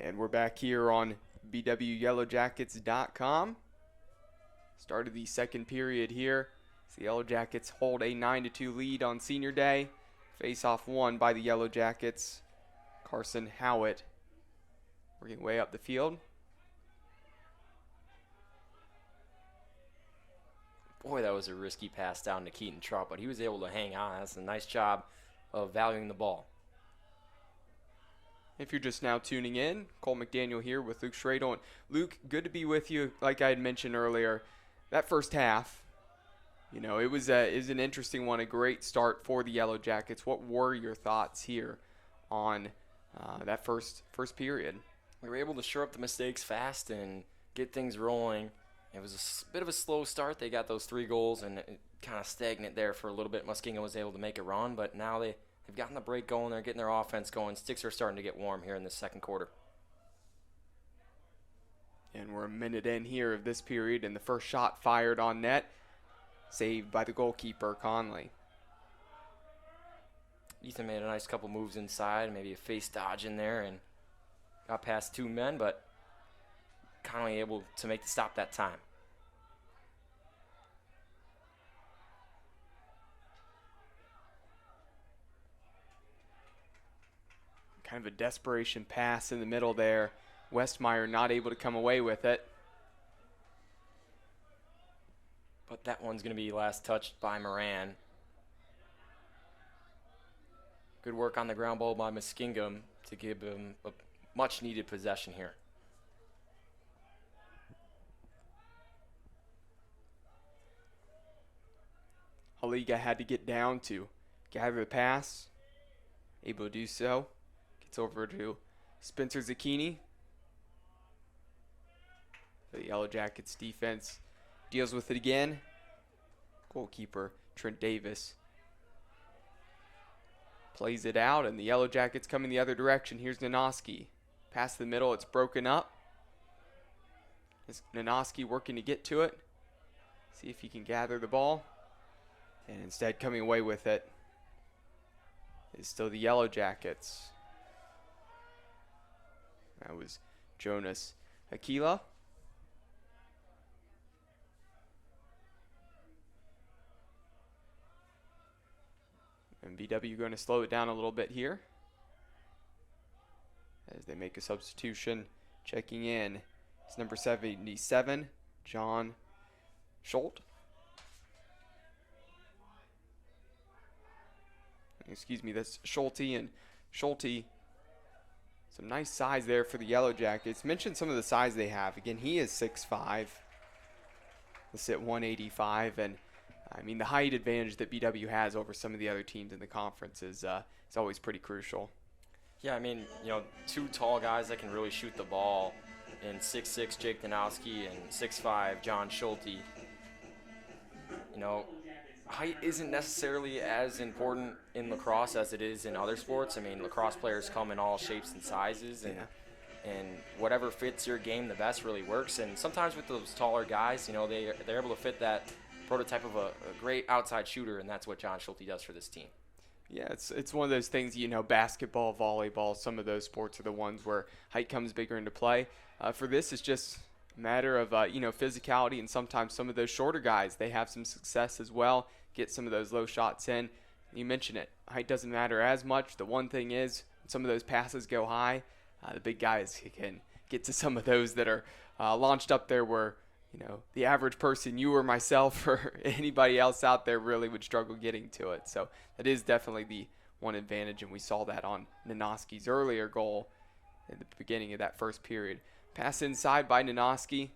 And we're back here on bwyellowjackets.com. Start of the second period here. The Yellow Jackets hold a 9-2 lead on Senior Day. Face-off won by the Yellow Jackets. Carson Howitt working way up the field. Boy, that was a risky pass down to Keaton Trout, but he was able to hang on. That's a nice job of valuing the ball. If you're just now tuning in, Cole McDaniel here with Luke Schradel. Luke, good to be with you. Like I had mentioned earlier, that first half, you know, it was an interesting one, a great start for the Yellow Jackets. What were your thoughts here on that first period? We were able to shore up the mistakes fast and get things rolling. It was a bit of a slow start. They got those 3 goals and it kind of stagnant there for a little bit. Muskingum was able to make a run, but now they've gotten the break going. They're getting their offense going. Sticks are starting to get warm here in the second quarter. And we're a minute in here of this period, and the first shot fired on net, saved by the goalkeeper, Conley. Ethan made a nice couple moves inside, maybe a face dodge in there, and got past 2 men, but Conley able to make the stop that time. Kind of a desperation pass in the middle there. Westmeyer not able to come away with it. But that one's going to be last touched by Moran. Good work on the ground ball by Muskingum to give him a much-needed possession here. Haliga had to get down to gather the pass. Able to do so. Gets over to Spencer Zucchini. The Yellow Jackets defense deals with it again. Goalkeeper Trent Davis plays it out, and the Yellow Jackets coming the other direction. Here's Nanoski. Past the middle, it's broken up. Is Nanoski working to get to it? See if he can gather the ball. And instead coming away with it is still the Yellow Jackets. That was Jonas Aquila. And BW going to slow it down a little bit here as they make a substitution. Checking in, it's number 77, John Schultz. Excuse me, that's Schulte, and Schulte, some nice size there for the Yellow Jackets. Mentioned some of the size they have. Again, he is 6'5", let's sit 185, and I mean, the height advantage that BW has over some of the other teams in the conference is always pretty crucial. Yeah, I mean, you know, 2 tall guys that can really shoot the ball in 6'6" Jake Nanoski and 6'5" John Schulte. You know, height isn't necessarily as important in lacrosse as it is in other sports. I mean, lacrosse players come in all shapes and sizes, and whatever fits your game the best really works. And sometimes with those taller guys, you know, they're able to fit that prototype of a great outside shooter, and that's what John Schulte does for this team. Yeah, it's one of those things, you know, basketball, volleyball, some of those sports are the ones where height comes bigger into play. For this, it's just a matter of, you know, physicality, and sometimes some of those shorter guys, they have some success as well, get some of those low shots in. You mentioned it, height doesn't matter as much. The one thing is, some of those passes go high, the big guys can get to some of those that are launched up there where, you know, the average person, you or myself or anybody else out there really would struggle getting to it. So that is definitely the one advantage, and we saw that on Nanoski's earlier goal at the beginning of that first period. Pass inside by Nanoski.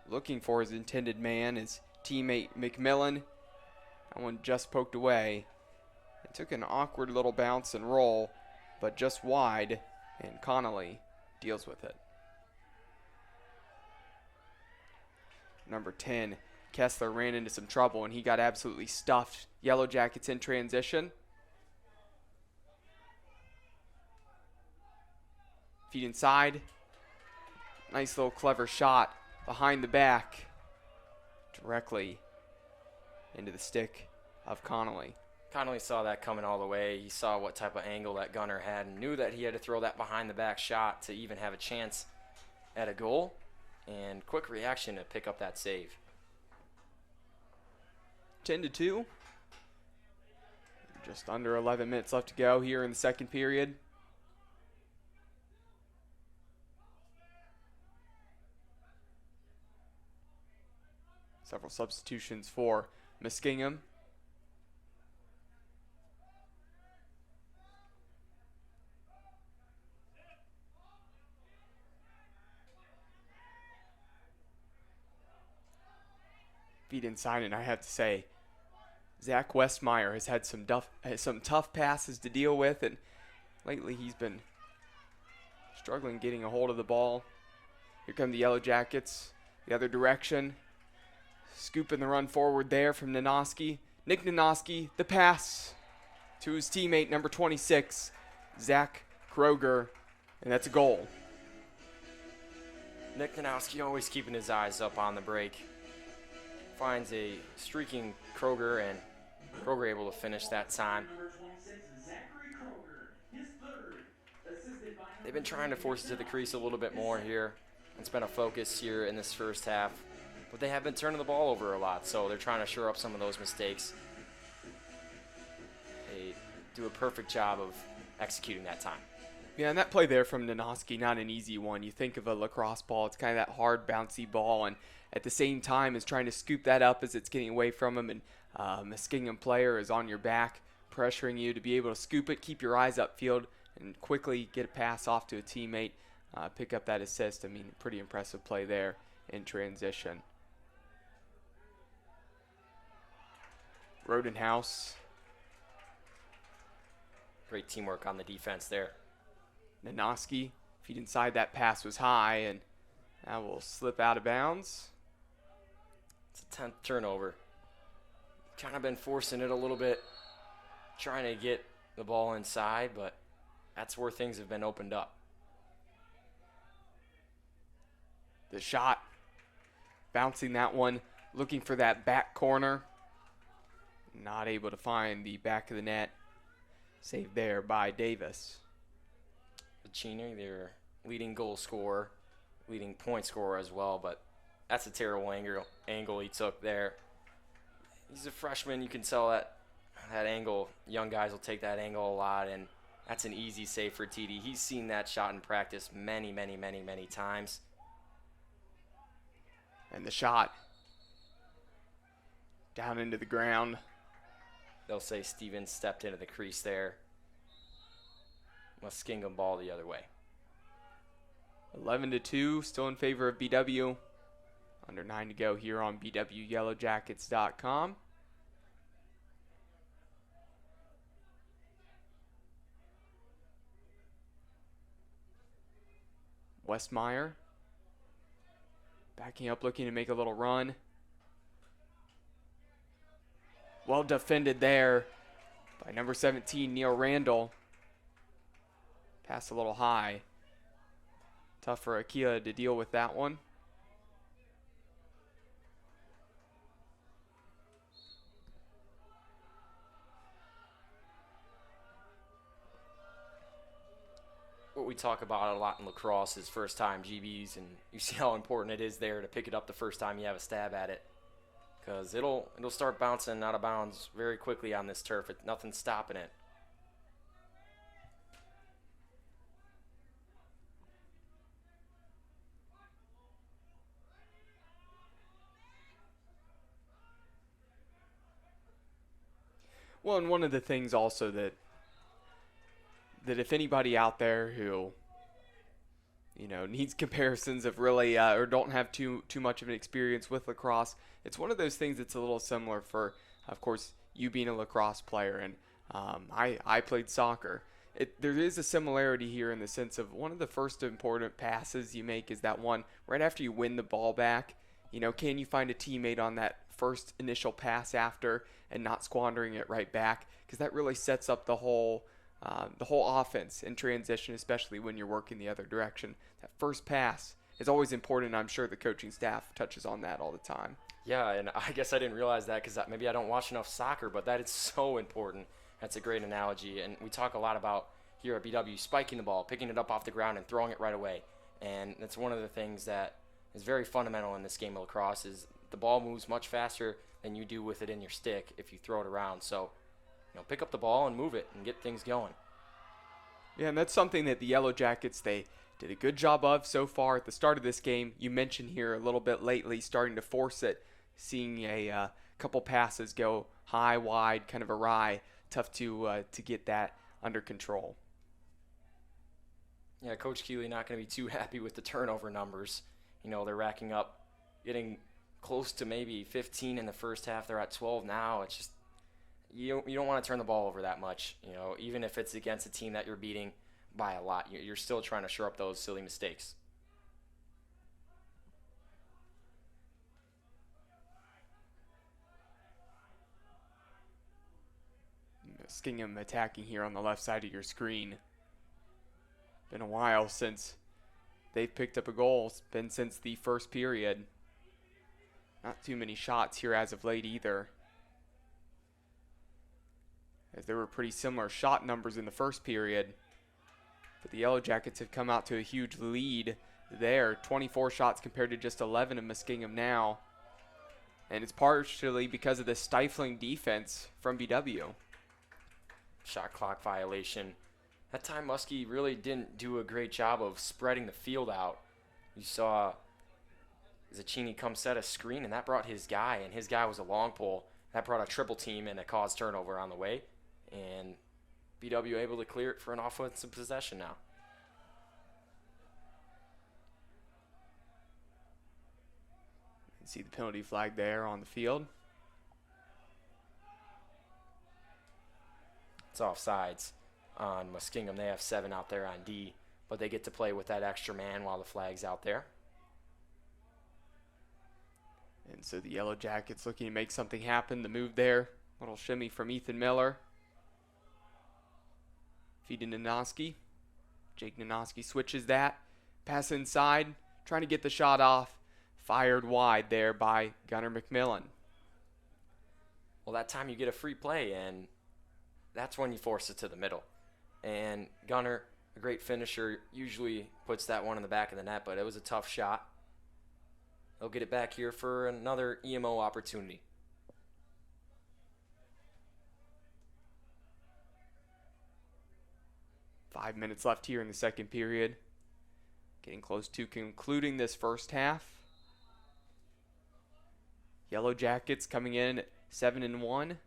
Looking for his intended man, his teammate McMillan. That one just poked away. It took an awkward little bounce and roll, but just wide, and Connolly deals with it. Number 10, Kessler ran into some trouble, and he got absolutely stuffed. Yellow Jackets in transition. Feet inside. Nice little clever shot behind the back. Directly into the stick of Connolly. Connolly saw that coming all the way. He saw what type of angle that gunner had and knew that he had to throw that behind the back shot to even have a chance at a goal. And quick reaction to pick up that save. 10-2. Just under 11 minutes left to go here in the second period. Several substitutions for Muskingum. Feet inside, and I have to say, Zach Westmeyer has had some tough passes to deal with, and lately he's been struggling getting a hold of the ball. Here come the Yellow Jackets, the other direction. Scooping the run forward there from Nanoski. Nick Nanoski, the pass to his teammate, number 26, Zach Kroger, and that's a goal. Nick Nanoski always keeping his eyes up on the break. Finds a streaking Kroger, and Kroger able to finish that time. They've been trying to force it to the crease a little bit more here. It's been a focus here in this first half. But they have been turning the ball over a lot, so they're trying to shore up some of those mistakes. They do a perfect job of executing that time. Yeah, and that play there from Nanoski, not an easy one. You think of a lacrosse ball, it's kind of that hard, bouncy ball, and at the same time is trying to scoop that up as it's getting away from him, and a Muskingum player is on your back, pressuring you to be able to scoop it, keep your eyes upfield, and quickly get a pass off to a teammate, pick up that assist. I mean, pretty impressive play there in transition. Rodenhaus. Great teamwork on the defense there. Nanoski, feet inside, that pass was high, and that will slip out of bounds. It's a 10th turnover. Kind of been forcing it a little bit, trying to get the ball inside, but that's where things have been opened up. The shot, bouncing that one, looking for that back corner. Not able to find the back of the net. Saved there by Davis. Zucchini, their leading goal scorer, leading point scorer as well, but that's a terrible angle he took there. He's a freshman. You can tell that angle. Young guys will take that angle a lot, and that's an easy save for TD. He's seen that shot in practice many, many, many, many times. And the shot down into the ground. They'll say Stevens stepped into the crease there. Muskingum ball the other way. 11-2, still in favor of BW. Under 9 to go here on BWYellowJackets.com. Westmeyer backing up, looking to make a little run. Well defended there by number 17, Neil Randall. Pass a little high. Tough for Akia to deal with that one. What we talk about a lot in lacrosse is first-time GBs, and you see how important it is there to pick it up the first time you have a stab at it, because it'll start bouncing out of bounds very quickly on this turf. Nothing's stopping it. Well, and one of the things also that if anybody out there who, needs comparisons of really or don't have too much of an experience with lacrosse, it's one of those things that's a little similar for, of course, you being a lacrosse player, and I played soccer. There is a similarity here in the sense of one of the first important passes you make is that one right after you win the ball back. Can you find a teammate on that first initial pass after and not squandering it right back? Because that really sets up the whole offense in transition, especially when you're working the other direction. That first pass is always important. I'm sure the coaching staff touches on that all the time. Yeah, and I guess I didn't realize that because maybe I don't watch enough soccer, but that is so important. That's a great analogy. And we talk a lot about here at BW spiking the ball, picking it up off the ground, and throwing it right away. And that's one of the things that is very fundamental in this game of lacrosse is the ball moves much faster than you do with it in your stick if you throw it around. So, pick up the ball and move it and get things going. Yeah, and that's something that the Yellow Jackets, they did a good job of so far at the start of this game. You mentioned here a little bit lately starting to force it, seeing a couple passes go high, wide, kind of awry. Tough to get that under control. Yeah, Coach Keeley not going to be too happy with the turnover numbers. They're racking up, getting close to maybe 15 in the first half. They're at 12 now. It's just you don't want to turn the ball over that much. Even if it's against a team that you're beating by a lot, you're still trying to shore up those silly mistakes. Muskingum attacking here on the left side of your screen. Been a while since they've picked up a goal. It's been since the first period. Not too many shots here as of late either, as there were pretty similar shot numbers in the first period. But the Yellow Jackets have come out to a huge lead there. 24 shots compared to just 11 of Muskingum now. And it's partially because of the stifling defense from BW. Shot clock violation. That time Muskie really didn't do a great job of spreading the field out. You saw Zucchini come set a screen, and that brought his guy, and his guy was a long pole. That brought a triple team and a caused turnover on the way. And BW able to clear it for an offensive possession now. You see the penalty flag there on the field. It's offsides on Muskingum. They have 7 out there on D, but they get to play with that extra man while the flag's out there. And so the Yellow Jackets looking to make something happen. The move there, little shimmy from Ethan Miller. Feed to Nanoski. Jake Nanoski switches that. Pass inside, trying to get the shot off. Fired wide there by Gunnar McMillan. Well, that time you get a free play, and that's when you force it to the middle. And Gunnar, a great finisher, usually puts that one in the back of the net, but it was a tough shot. They'll get it back here for another EMO opportunity. Five minutes left here in the second period. Getting close to concluding this first half. Yellow Jackets coming in at 7-1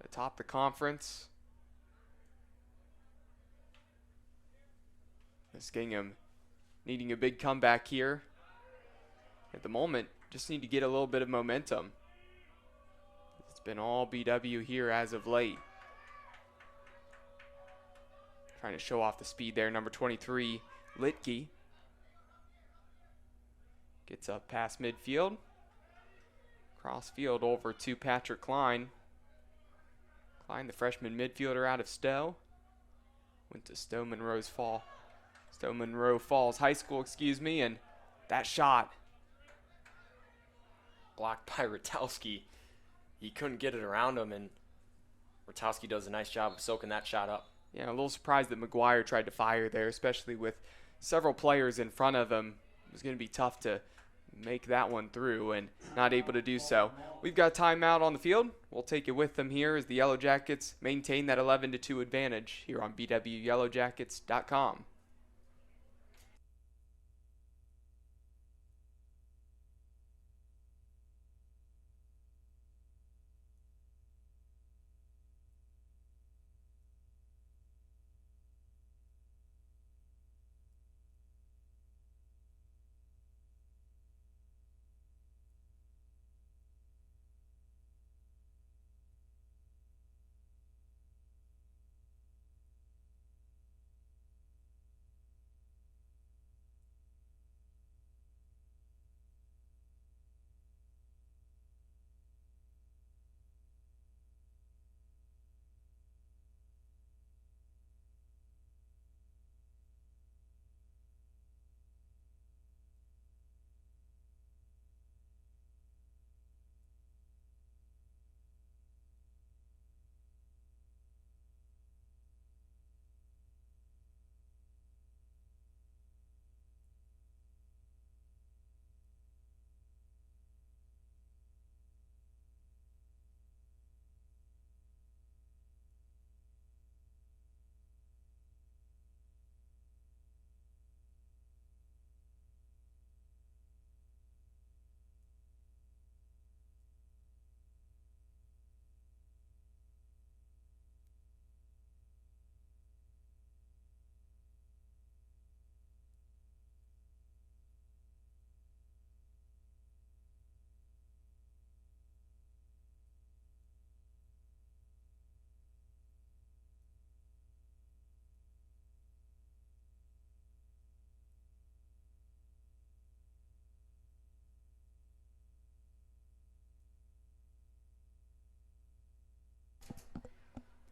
atop the conference. Muskingum needing a big comeback here. At the moment, just need to get a little bit of momentum. It's been all BW here as of late. Trying to show off the speed there. Number 23, Litke. Gets up past midfield. Cross field over to Patrick Klein. Klein, the freshman midfielder out of Stowe. Went to Stowe Monroe Falls High School, and that shot. Blocked by Rotowski. He couldn't get it around him, and Rotowski does a nice job of soaking that shot up. Yeah, a little surprised that McGuire tried to fire there, especially with several players in front of him. It was going to be tough to make that one through, and not able to do so. We've got timeout on the field. We'll take it with them here as the Yellow Jackets maintain that 11-2 advantage here on BWYellowJackets.com.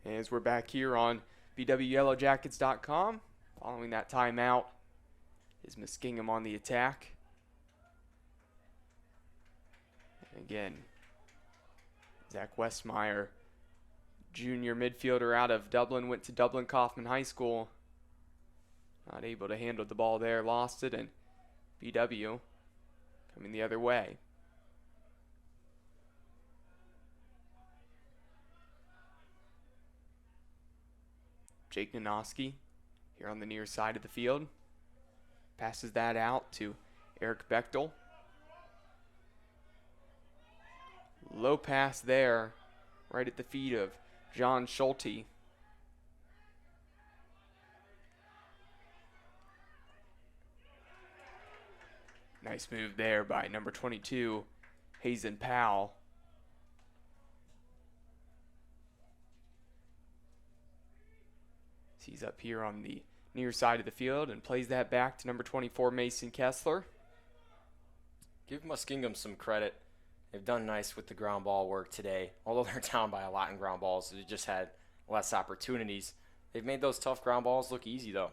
As we're back here on BWYellowJackets.com, following that timeout is Muskingum on the attack. And again, Zach Westmeyer, junior midfielder out of Dublin, went to Dublin Kaufman High School. Not able to handle the ball there, lost it, and BW coming the other way. Jake Nanoski here on the near side of the field. Passes that out to Eric Bechtel. Low pass there, right at the feet of John Schulte. Nice move there by number 22, Hazen Powell. He's up here on the near side of the field and plays that back to number 24, Mason Kessler. Give Muskingum some credit. They've done nice with the ground ball work today. Although they're down by a lot in ground balls, they just had less opportunities. They've made those tough ground balls look easy, though.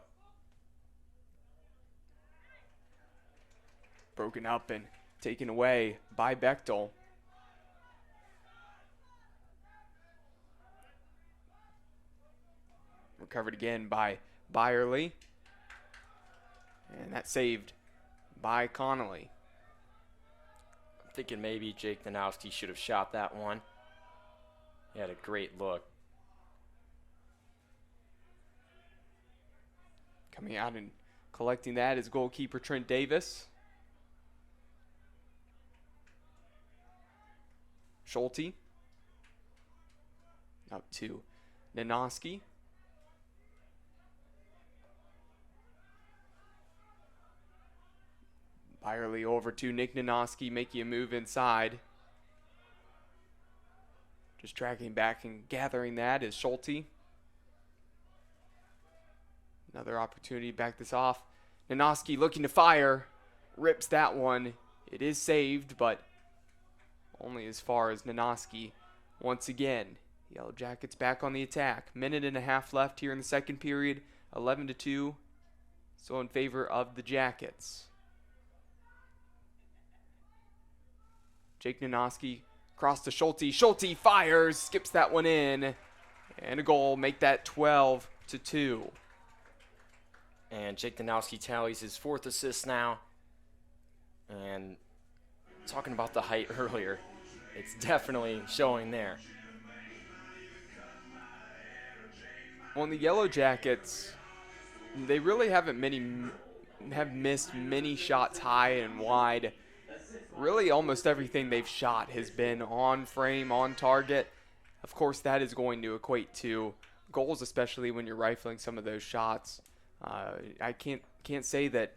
Broken up and taken away by Bechtel. Recovered again by Byerly. And that's saved by Connolly. I'm thinking maybe Jake Nanoski should have shot that one. He had a great look. Coming out and collecting that is goalkeeper Trent Davis. Schulte. Up to Nanoski. Byerly over to Nick Nanoski, making a move inside. Just tracking back and gathering that is Schulte. Another opportunity to back this off. Nanoski looking to fire. Rips that one. It is saved, but only as far as Nanoski. Once again, Yellow Jackets back on the attack. Minute and a half left here in the second period. 11-2. So in favor of the Jackets. Jake Nanoski across to Schulte. Schulte fires, skips that one in. And a goal, make that 12-2. And Jake Nanoski tallies his fourth assist now. And talking about the height earlier, it's definitely showing there. Well, the Yellow Jackets, they really have missed many shots high and wide. Really almost everything they've shot has been on frame, on target. Of course, that is going to equate to goals, especially when you're rifling some of those shots. I can't say that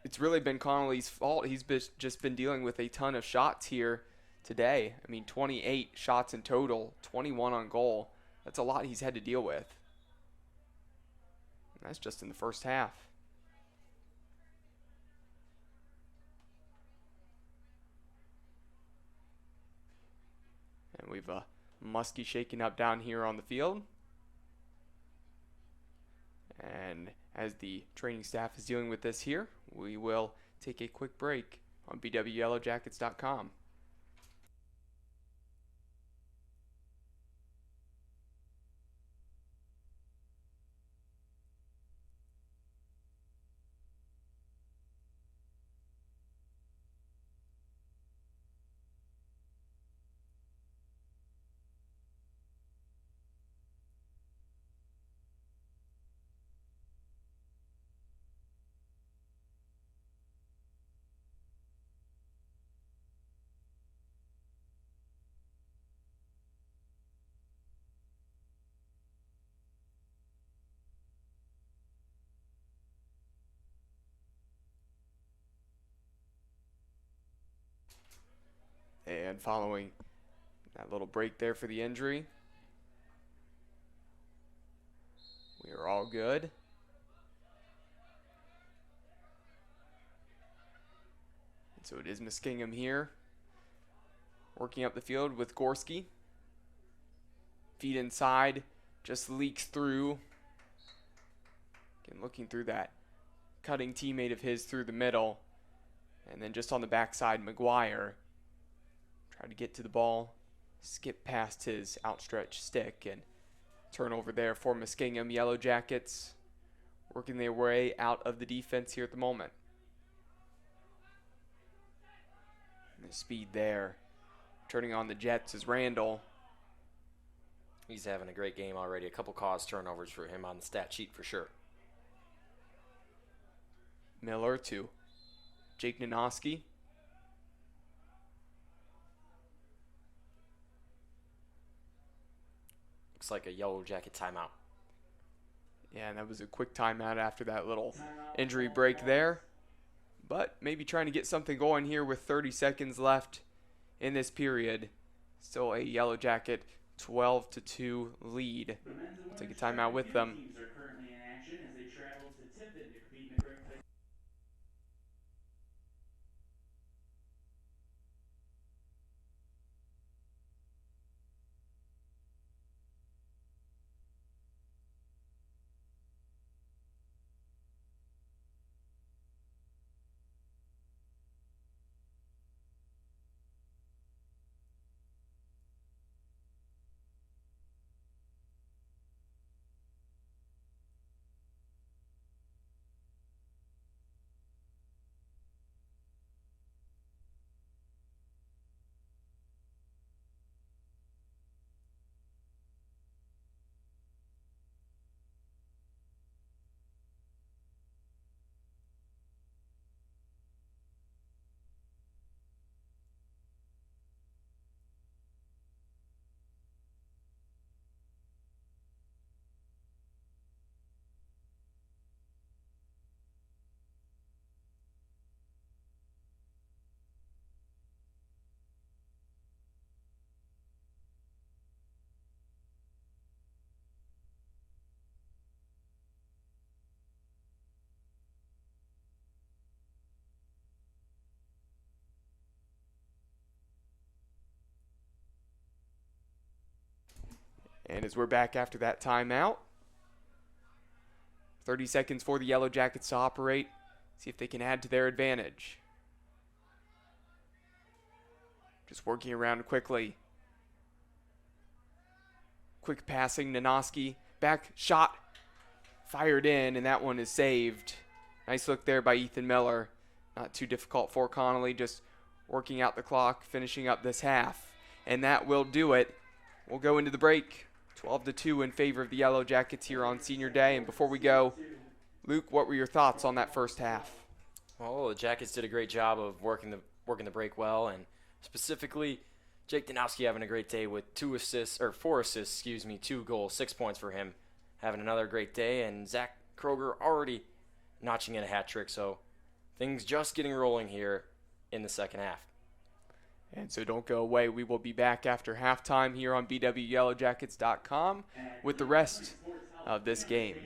it's really been Connolly's fault. He's just been dealing with a ton of shots here today. I mean, 28 shots in total, 21 on goal. That's a lot he's had to deal with. And that's just in the first half. And we've Muskie shaking up down here on the field. And as the training staff is dealing with this here, we will take a quick break on BWYellowJackets.com. And following that little break there for the injury, we are all good. And so it is Muskingum here, working up the field with Gorski. Feet inside just leaks through. Again, looking through that cutting teammate of his through the middle. And then just on the backside, McGuire tried to get to the ball, skip past his outstretched stick, and turnover there for Muskingum. Yellow Jackets working their way out of the defense here at the moment. And the speed there. Turning on the Jets is Randall. He's having a great game already. A couple caused turnovers for him on the stat sheet for sure. Miller to Jake Nanoski. Looks like a Yellow Jacket timeout. Yeah, and that was a quick timeout after that little injury break there. But maybe trying to get something going here with 30 seconds left in this period. Still a Yellow Jacket 12-2 lead. We'll take a timeout with them. And as we're back after that timeout, 30 seconds for the Yellow Jackets to operate. See if they can add to their advantage. Just working around quickly. Quick passing, Nanoski. Back shot. Fired in, and that one is saved. Nice look there by Ethan Miller. Not too difficult for Connolly, just working out the clock, finishing up this half. And that will do it. We'll go into the break. 12-2 in favor of the Yellow Jackets here on Senior Day. And before we go, Luke, what were your thoughts on that first half? Well, the Jackets did a great job of working the break well, and specifically Jake Nanoski having a great day with 4 assists, 2 goals, 6 points for him. Having another great day, and Zach Kroger already notching in a hat trick. So things just getting rolling here in the second half. And so don't go away. We will be back after halftime here on bwyellowjackets.com with the rest of this game.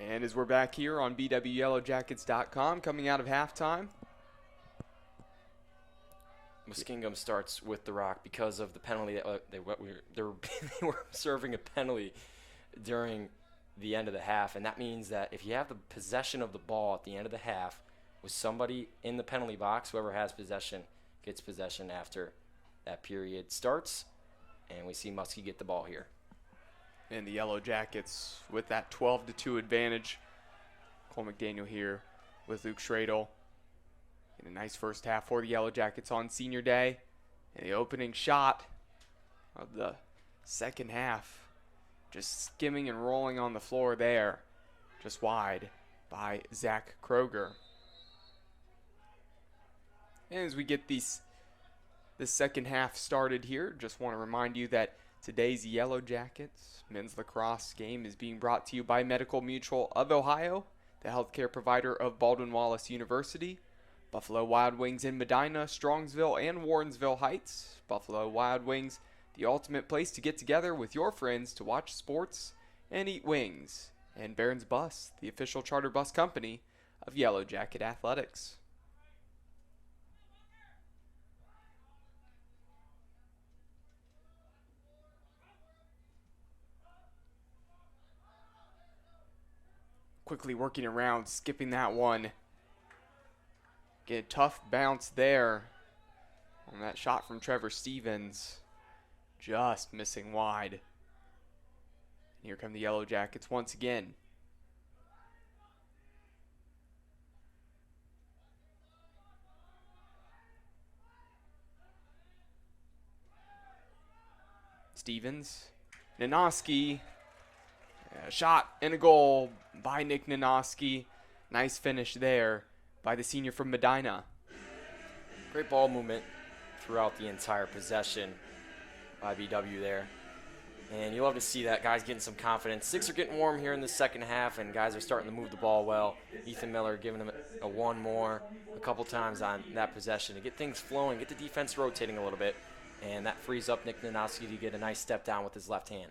And as we're back here on bwyellowjackets.com, coming out of halftime, Muskingum starts with the rock because of the penalty that they were serving a penalty during the end of the half, and that means that if you have the possession of the ball at the end of the half with somebody in the penalty box, whoever has possession gets possession after that period starts, and we see Muskie get the ball here. And the Yellow Jackets with that 12-2 advantage. Cole McDaniel here with Luke Schradel. In a nice first half for the Yellow Jackets on Senior Day. And the opening shot of the second half, just skimming and rolling on the floor there, just wide by Zach Kroger. And as we get this second half started here, just want to remind you that today's Yellow Jackets men's lacrosse game is being brought to you by Medical Mutual of Ohio, the healthcare provider of Baldwin Wallace University, Buffalo Wild Wings in Medina, Strongsville, and Warrensville Heights. Buffalo Wild Wings, the ultimate place to get together with your friends to watch sports and eat wings. And Barron's Bus, the official charter bus company of Yellow Jacket Athletics. Quickly working around, skipping that one. Get a tough bounce there on that shot from Trevor Stevens. Just missing wide. And here come the Yellow Jackets once again. Stevens. Nanoski. A shot and a goal by Nick Nanoski. Nice finish there by the senior from Medina. Great ball movement throughout the entire possession by BW there. And you love to see that. Guys getting some confidence. Six are getting warm here in the second half, and guys are starting to move the ball well. Ethan Miller giving them a one more a couple times on that possession to get things flowing, get the defense rotating a little bit, and that frees up Nick Nanoski to get a nice step down with his left hand.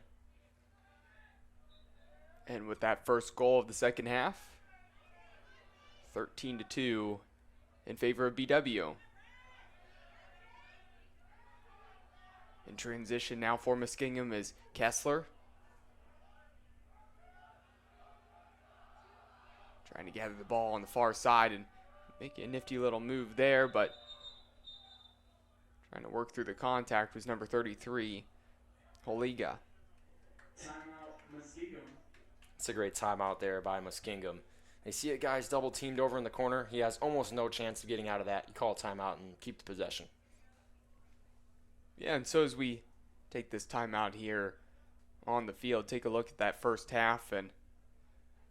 And with that first goal of the second half, 13-2 in favor of BW. In transition now for Muskingum is Kessler. Trying to gather the ball on the far side and make a nifty little move there, but trying to work through the contact was number 33, Holiga. It's a great timeout there by Muskingum. They see a guy's double teamed over in the corner. He has almost no chance of getting out of that. You call a timeout and keep the possession. Yeah, and so as we take this timeout here on the field, take a look at that first half, and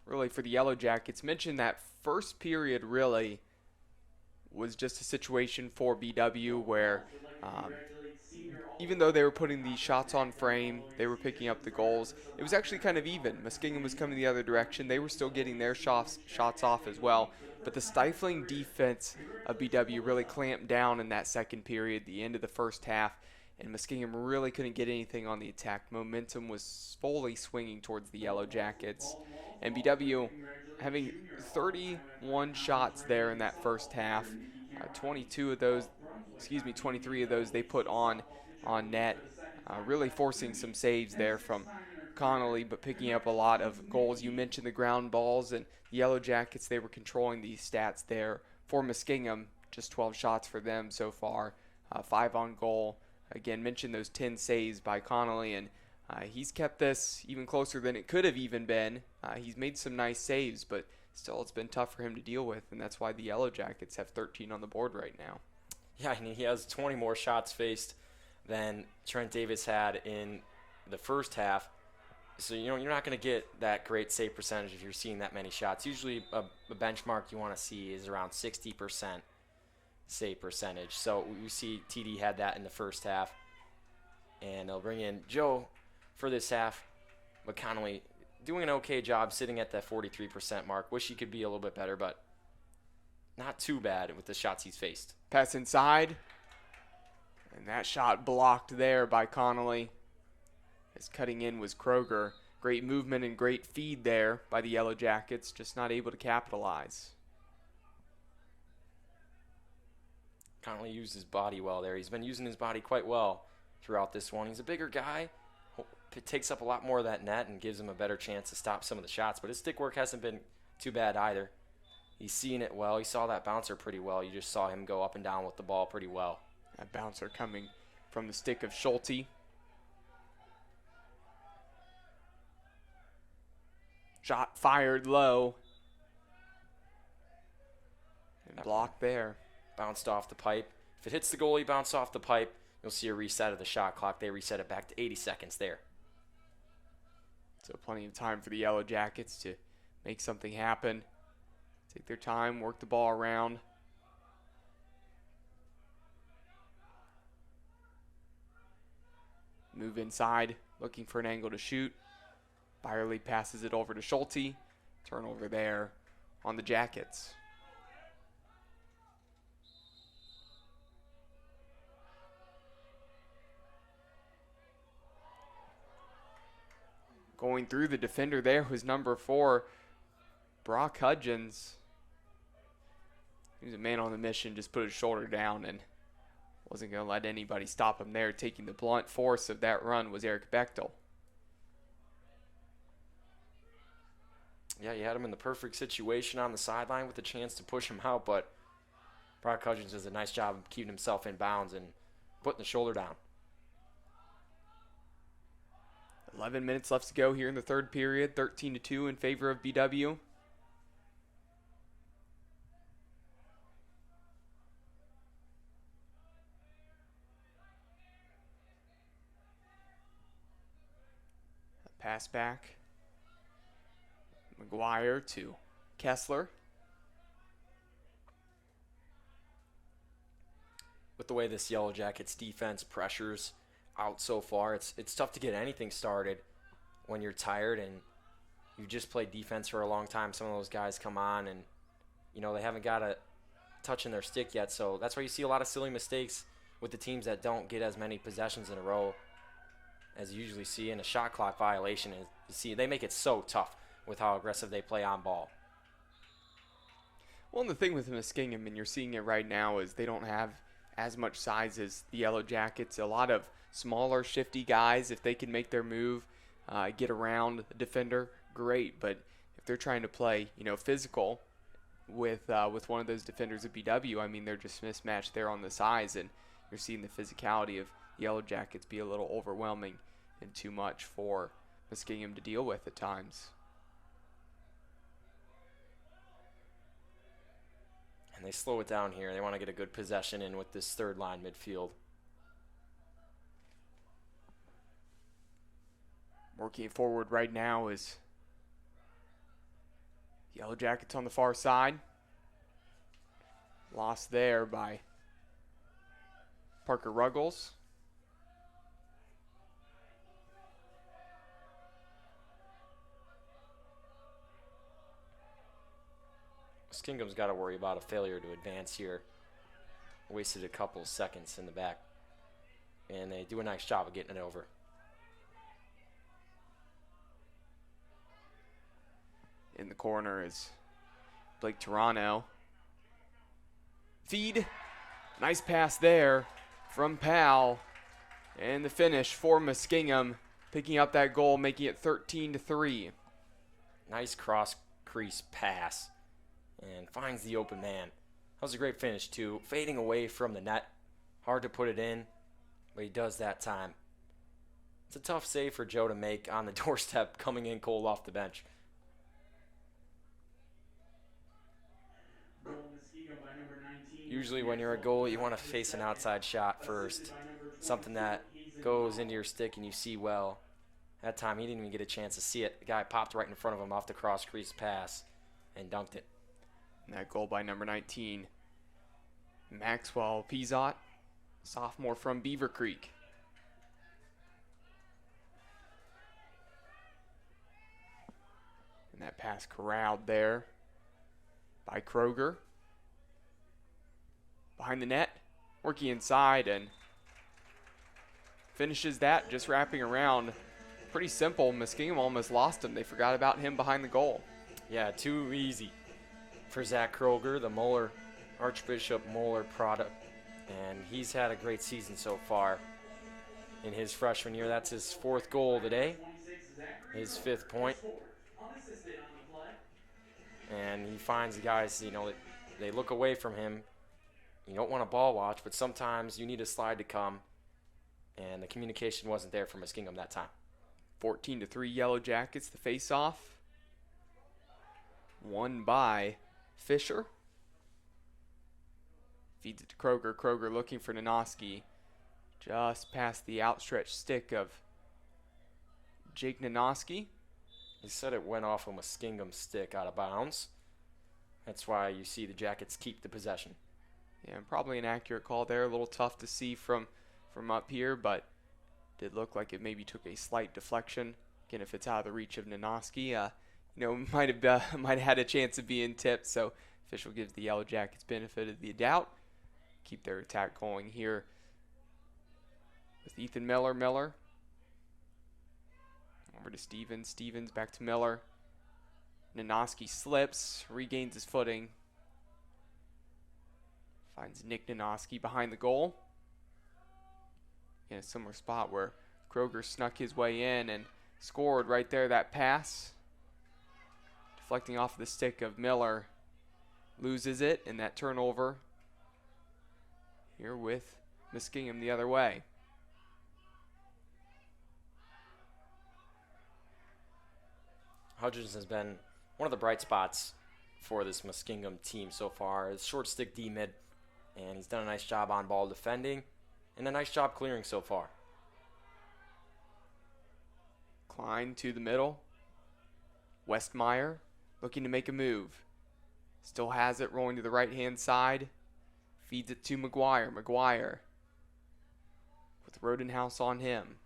really for the Yellow Jackets, mentioned that first period really was just a situation for BW where even though they were putting these shots on frame, they were picking up the goals. It was actually kind of even. Muskingum was coming the other direction. They were still getting their shots off as well. But the stifling defense of BW really clamped down in that second period, the end of the first half, and Muskingum really couldn't get anything on the attack. Momentum was fully swinging towards the Yellow Jackets. And BW having 31 shots there in that first half. 23 of those they put on net, really forcing some saves there from Connolly, but picking up a lot of goals. You mentioned the ground balls, and the Yellow Jackets, they were controlling these stats there for Muskingum. Just 12 shots for them so far, 5 on goal. Again, mentioned those 10 saves by Connolly, and he's kept this even closer than it could have even been. He's made some nice saves, but still it's been tough for him to deal with, and that's why the Yellow Jackets have 13 on the board right now. Yeah, and he has 20 more shots faced than Trent Davis had in the first half. So, you're not going to get that great save percentage if you're seeing that many shots. Usually a benchmark you want to see is around 60% save percentage. So we see TD had that in the first half. And they'll bring in Joe for this half. But Connolly doing an okay job sitting at that 43% mark. Wish he could be a little bit better, but not too bad with the shots he's faced. Pass inside. And that shot blocked there by Connolly. His cutting in was Kroger. Great movement and great feed there by the Yellow Jackets, just not able to capitalize. Connolly used his body well there. He's been using his body quite well throughout this one. He's a bigger guy. It takes up a lot more of that net and gives him a better chance to stop some of the shots. But his stick work hasn't been too bad either. He's seeing it well. He saw that bouncer pretty well. You just saw him go up and down with the ball pretty well. That bouncer coming from the stick of Schulte. Shot fired low. And blocked there. Bounced off the pipe. If it hits the goalie, bounce off the pipe, you'll see a reset of the shot clock. They reset it back to 80 seconds there. So plenty of time for the Yellow Jackets to make something happen. Take their time, work the ball around. Move inside, looking for an angle to shoot. Byerly passes it over to Schulte. Turnover there on the Jackets. Going through the defender there was number 4, Brock Hudgens. He was a man on the mission, just put his shoulder down and wasn't going to let anybody stop him there. Taking the blunt force of that run was Eric Bechtel. Yeah, you had him in the perfect situation on the sideline with a chance to push him out, but Brock Hudgens does a nice job of keeping himself in bounds and putting the shoulder down. 11 minutes left to go here in the third period. 13-2 in favor of BW. A pass back. McGuire to Kessler. With the way this Yellow Jackets defense pressures out so far, it's tough to get anything started when you're tired and you just played defense for a long time. Some of those guys come on and, you know, they haven't got a touch in their stick yet, so that's why you see a lot of silly mistakes with the teams that don't get as many possessions in a row as you usually see. In a shot clock violation, you see they make it so tough with how aggressive they play on ball. Well, and the thing with Muskingum, and you're seeing it right now, is they don't have as much size as the Yellow Jackets. A lot of smaller, shifty guys. If they can make their move, get around the defender, great. But if they're trying to play, you know, physical with one of those defenders at BW, I mean, they're just mismatched there on the size, and you're seeing the physicality of Yellow Jackets be a little overwhelming and too much for Muskingum to deal with at times. And they slow it down here. They want to get a good possession in with this third line midfield. Working forward right now is Yellow Jackets on the far side. Lost there by Parker Ruggles. Muskingum's got to worry about a failure to advance here. Wasted a couple seconds in the back. And they do a nice job of getting it over. In the corner is Blake Toronto. Feed. Nice pass there from Powell. And the finish for Muskingum, picking up that goal, making it 13-3. Nice cross crease pass. And finds the open man. That was a great finish too. Fading away from the net. Hard to put it in, but he does that time. It's a tough save for Joe to make on the doorstep, coming in cold off the bench. Usually when you're a goalie, you want to face an outside shot first. Something that goes into your stick and you see well. That time he didn't even get a chance to see it. The guy popped right in front of him off the cross crease pass and dunked it. And that goal by number 19, Maxwell Pizot, sophomore from Beaver Creek. And that pass corralled there by Kroger. Behind the net, working inside and finishes that, just wrapping around pretty simple. Muskingum almost lost him. They forgot about him behind the goal. Yeah, too easy for Zach Kroger, the Moeller, Archbishop Moeller product. And he's had a great season so far in his freshman year. That's his 4th goal today, his 5th point. And he finds the guys, they look away from him. You don't want to ball watch, but sometimes you need a slide to come. And the communication wasn't there for Muskingum that time. 14-3 Yellow Jackets, the face-off. Won by Fisher. Feeds it to Kroger. Kroger looking for Nanoski. Just past the outstretched stick of Jake Nanoski. He said it went off a Muskingum stick out of bounds. That's why you see the Jackets keep the possession. Yeah, probably an accurate call there. A little tough to see from up here, but did look like it maybe took a slight deflection. Again, if it's out of the reach of Nanoski, might have had a chance of being tipped. So official gives the Yellow Jackets benefit of the doubt. Keep their attack going here with Ethan Miller. Miller over to Stevens. Stevens back to Miller. Nanoski slips, regains his footing. Finds Nick Nanoski behind the goal. In a similar spot where Kroger snuck his way in and scored right there, that pass. Deflecting off the stick of Miller. Loses it in that turnover. Here with Muskingum the other way. Hutchins has been one of the bright spots for this Muskingum team so far. It's short stick D-mid, and he's done a nice job on ball defending and a nice job clearing so far. Klein to the middle. Westmeyer looking to make a move. Still has it, rolling to the right-hand side. Feeds it to McGuire. McGuire with Rodenhaus on him.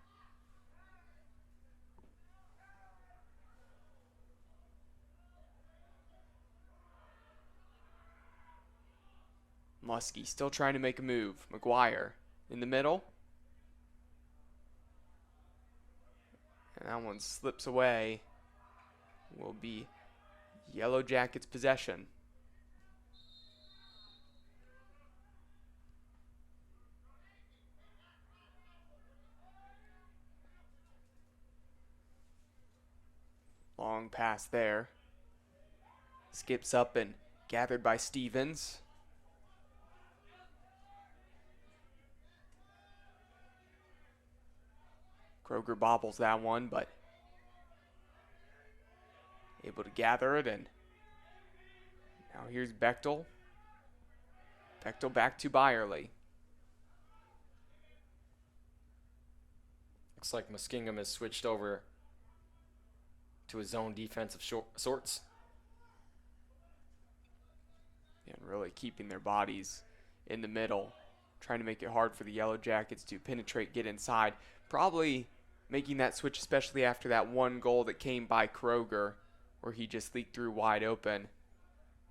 Muskie still trying to make a move. McGuire in the middle. And that one slips away. Will be Yellow Jackets possession. Long pass there. Skips up and gathered by Stevens. Kroger bobbles that one, but able to gather it, and now here's Bechtel. Bechtel back to Byerly. Looks like Muskingum has switched over to his zone defensive sorts. And really keeping their bodies in the middle, trying to make it hard for the Yellow Jackets to penetrate, get inside. Probably making that switch, especially after that one goal that came by Kroger, where he just leaked through wide open.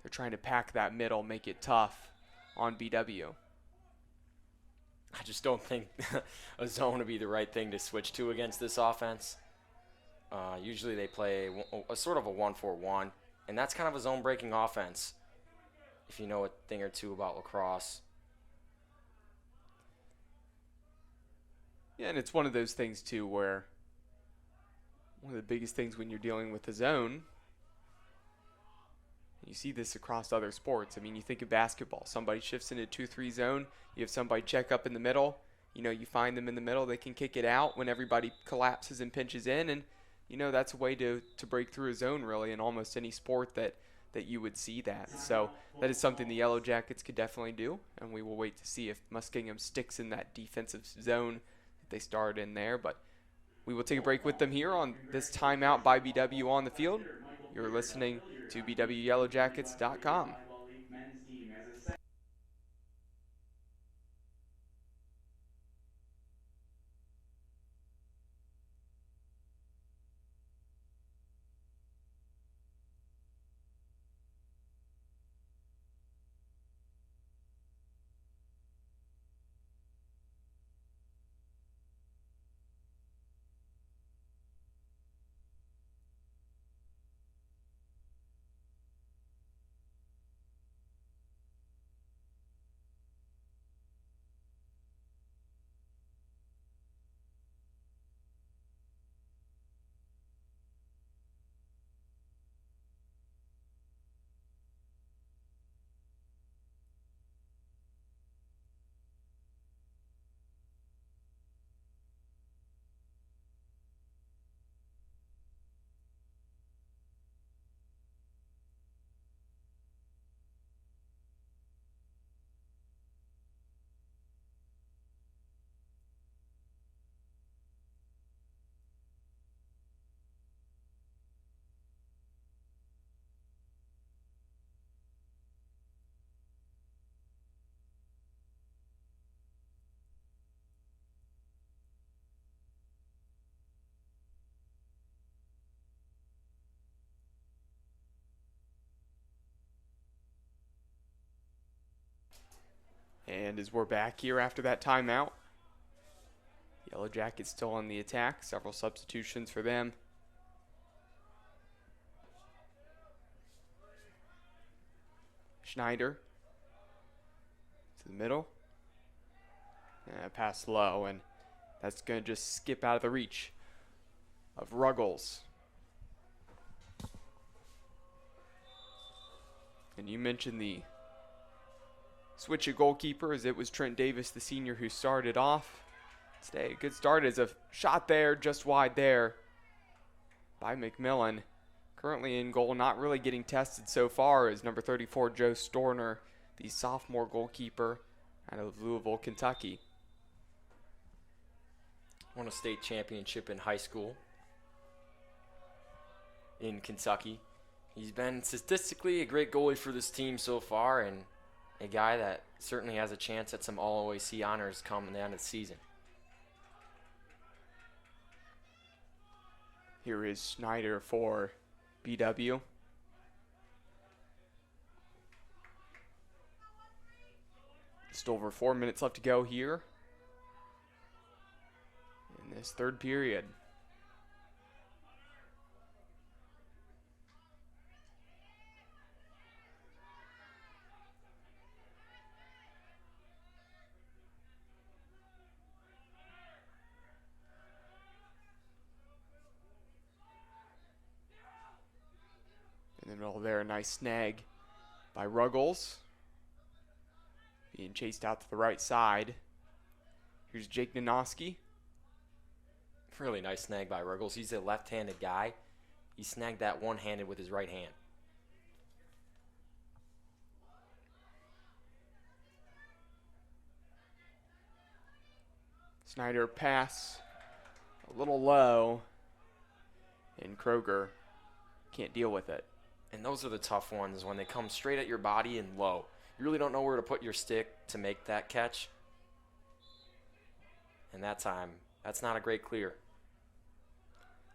They're trying to pack that middle, make it tough on BW. I just don't think a zone would be the right thing to switch to against this offense. Usually they play a sort of a 1-4-1, and that's kind of a zone-breaking offense, if you know a thing or two about lacrosse. Yeah, and it's one of those things, too, where one of the biggest things when you're dealing with the zone, you see this across other sports. I mean, you think of basketball. Somebody shifts into 2-3 zone. You have somebody check up in the middle. You find them in the middle. They can kick it out when everybody collapses and pinches in. And, that's a way to break through a zone, really, in almost any sport that you would see that. So that is something the Yellow Jackets could definitely do. And we will wait to see if Muskingum sticks in that defensive zone they started in there, but we will take a break with them here on this timeout by BW on the field. You're listening to BWYellowJackets.com. And as we're back here after that timeout, Yellow Jackets still on the attack. Several substitutions for them. Snyder to the middle. Pass low, and that's going to just skip out of the reach of Ruggles. And you mentioned the switch at goalkeeper, as it was Trent Davis, the senior, who started off today. A good start as a shot there, just wide there by McMillan. Currently in goal, not really getting tested so far, is number 34, Joe Storner, the sophomore goalkeeper out of Louisville, Kentucky. Won a state championship in high school in Kentucky. He's been statistically a great goalie for this team so far, and a guy that certainly has a chance at some All-OAC honors come in the end of the season. Here is Snyder for BW. Just over 4 minutes left to go here in this third period. In the middle there, a nice snag by Ruggles. Being chased out to the right side. Here's Jake Nanoski. Really nice snag by Ruggles. He's a left-handed guy. He snagged that one-handed with his right hand. Snyder pass a little low, and Kroger can't deal with it. And those are the tough ones, when they come straight at your body and low. You really don't know where to put your stick to make that catch. And that time, that's not a great clear.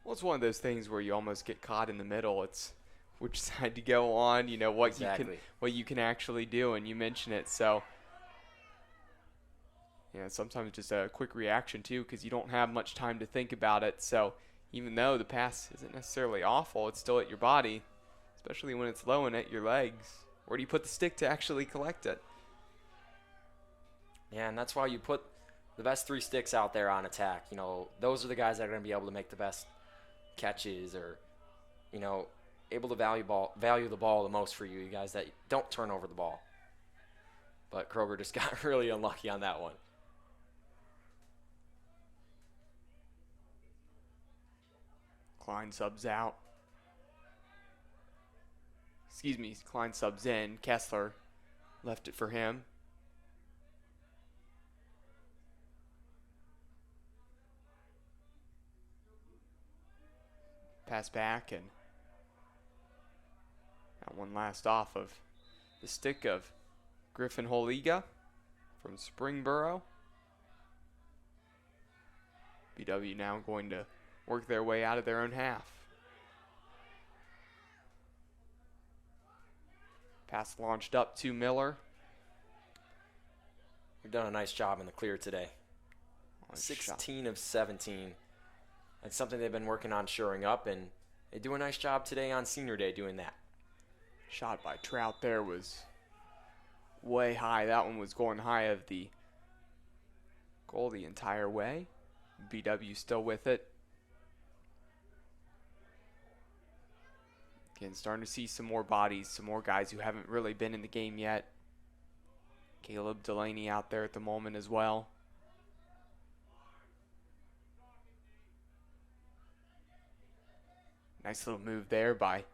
Well, it's one of those things where you almost get caught in the middle. It's which side to go on, you know, what you can actually do, and you mention it. So, yeah, sometimes just a quick reaction too, because you don't have much time to think about it. So, even though the pass isn't necessarily awful, it's still at your body, especially when it's low and at your legs. Where do you put the stick to actually collect it? Yeah, and that's why you put the best three sticks out there on attack. You know, those are the guys that are going to be able to make the best catches, or, you know, able to value the ball the most for you. You guys that don't turn over the ball. But Kroger just got really unlucky on that one. Klein subs out. Klein subs in. Kessler left it for him. Pass back, and that one last off of the stick of Griffin Holiga from Springboro. BW now going to work their way out of their own half. Pass launched up to Miller. We've done a nice job in the clear today. 16 of 17. That's something they've been working on shoring up, and they do a nice job today on Senior Day doing that. Shot by Trout there was way high. That one was going high of the goal the entire way. BW still with it. Again, starting to see some more bodies, some more guys who haven't really been in the game yet. Caleb Delaney out there at the moment as well. Nice little move there by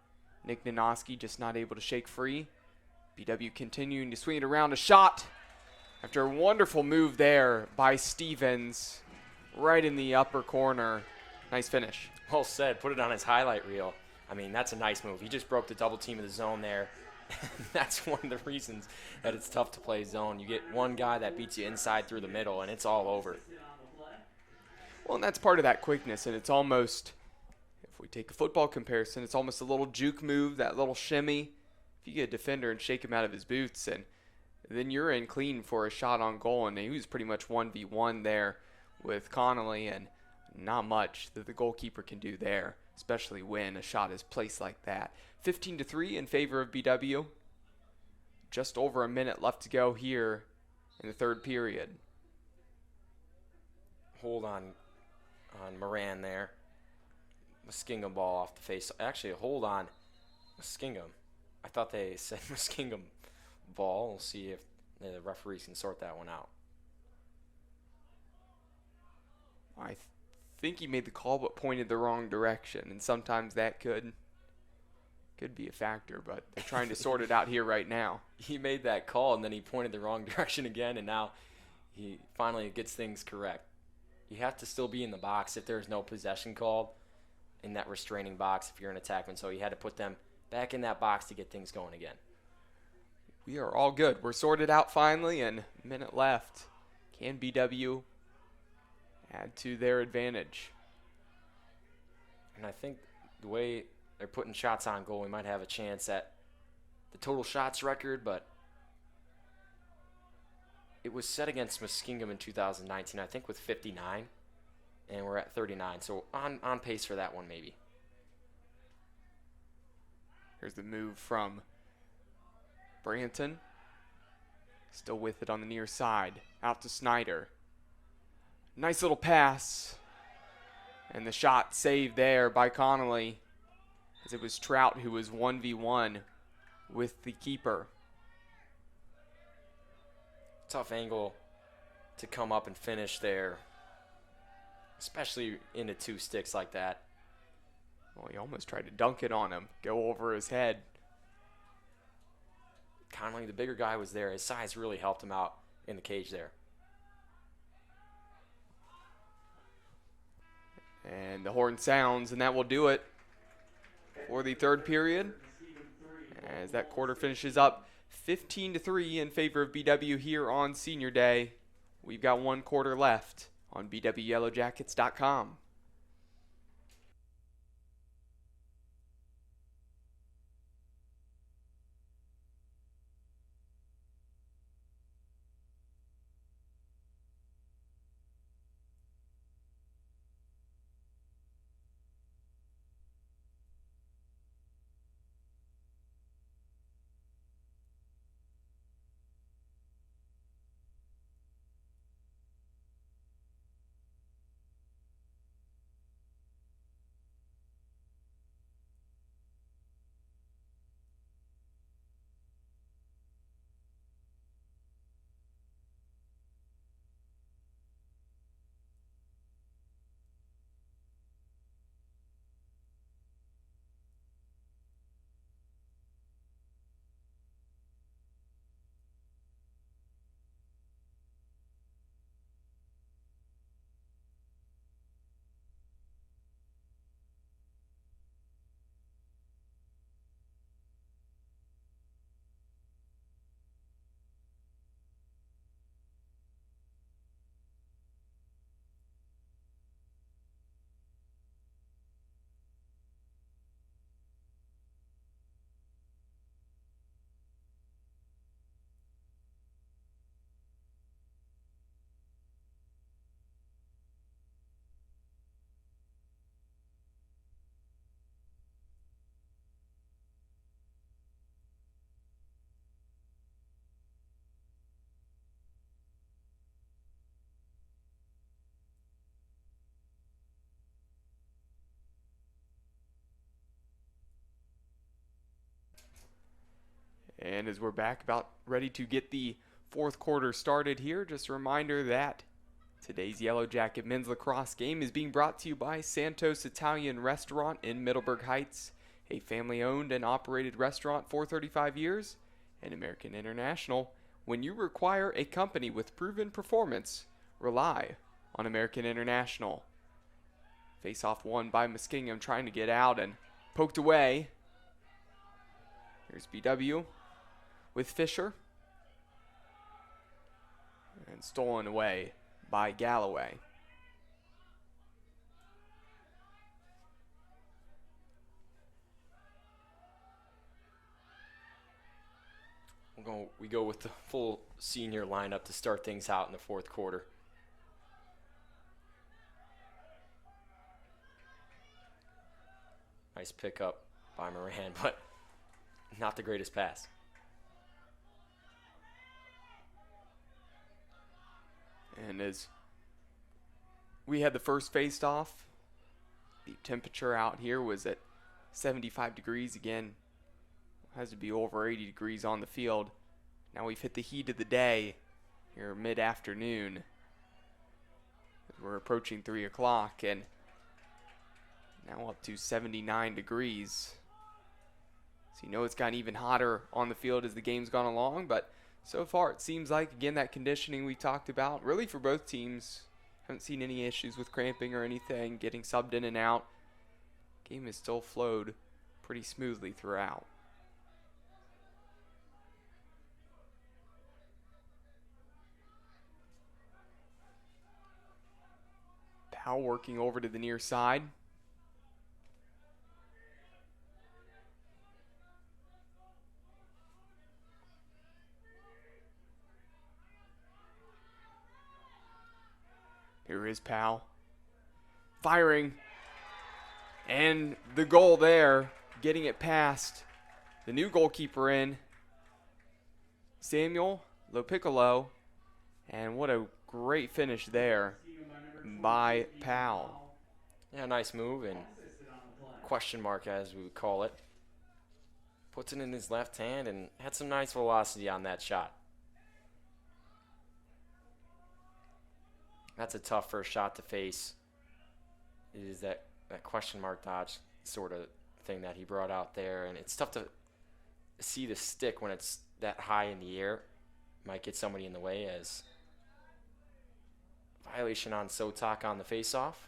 Nick Nanoski, just not able to shake free. BW continuing to swing it around, a shot after a wonderful move there by Stevens, right in the upper corner. Nice finish. Well said. Put it on his highlight reel. I mean, that's a nice move. He just broke the double team of the zone there. That's one of the reasons that it's tough to play zone. You get one guy that beats you inside through the middle, and it's all over. Well, and that's part of that quickness, and it's almost, if we take a football comparison, it's almost a little juke move, that little shimmy. If you get a defender and shake him out of his boots, and then you're in clean for a shot on goal, and he was pretty much 1v1 there with Connolly, and not much that the goalkeeper can do there, especially when a shot is placed like that. 15-3 in favor of BW. Just over a minute left to go here in the third period. Hold on Moran there. Muskingum ball off the face. Actually, hold on Muskingum. I thought they said Muskingum ball. We'll see if the referees can sort that one out. I think he made the call but pointed the wrong direction, and sometimes that could be a factor, but they're trying to sort it out here right now. He made that call, and then he pointed the wrong direction again, and now he finally gets things correct. You have to still be in the box if there's no possession called in that restraining box if you're an attackman, so he had to put them back in that box to get things going again. We are all good. We're sorted out finally, and a minute left. Can BW add to their advantage? And I think the way they're putting shots on goal, we might have a chance at the total shots record, but it was set against Muskingum in 2019, I think with 59, and we're at 39, so on pace for that one maybe. Here's the move from Branton. Still with it on the near side. Out to Snyder. Nice little pass. And the shot saved there by Connolly, as it was Trout who was 1v1 with the keeper. Tough angle to come up and finish there, especially into two sticks like that. Well, he almost tried to dunk it on him, go over his head. Connolly, the bigger guy, was there. His size really helped him out in the cage there. And the horn sounds, and that will do it for the third period, as that quarter finishes up 15-3 in favor of BW here on Senior Day. We've got one quarter left on bwyellowjackets.com. And as we're back, about ready to get the fourth quarter started here, just a reminder that today's Yellow Jacket men's lacrosse game is being brought to you by Santos Italian Restaurant in Middleburg Heights, a family-owned and operated restaurant for 35 years, and American International. When you require a company with proven performance, rely on American International. Face-off won by Muskingum, trying to get out and poked away. Here's BW with Fisher. And stolen away by Galloway. we go with the full senior lineup to start things out in the fourth quarter. Nice pickup by Moran, but not the greatest pass. And as we had the first face-off, the temperature out here was at 75 degrees again. Has to be over 80 degrees on the field. Now we've hit the heat of the day here mid-afternoon. We're approaching 3 o'clock and now up to 79 degrees. So you know it's gotten even hotter on the field as the game's gone along, but so far it seems like, again, that conditioning we talked about, really for both teams, haven't seen any issues with cramping or anything, getting subbed in and out. Game has still flowed pretty smoothly throughout. Powell working over to the near side. Here is Powell. Firing. And the goal there, getting it past the new goalkeeper in, Samuel Lopiccolo. And what a great finish there by Powell. Yeah, nice move and question mark as we would call it. Puts it in his left hand and had some nice velocity on that shot. That's a tough first shot to face. It is that question mark dodge sort of thing that he brought out there. And it's tough to see the stick when it's that high in the air. Might get somebody in the way as violation on Sotak on the face-off.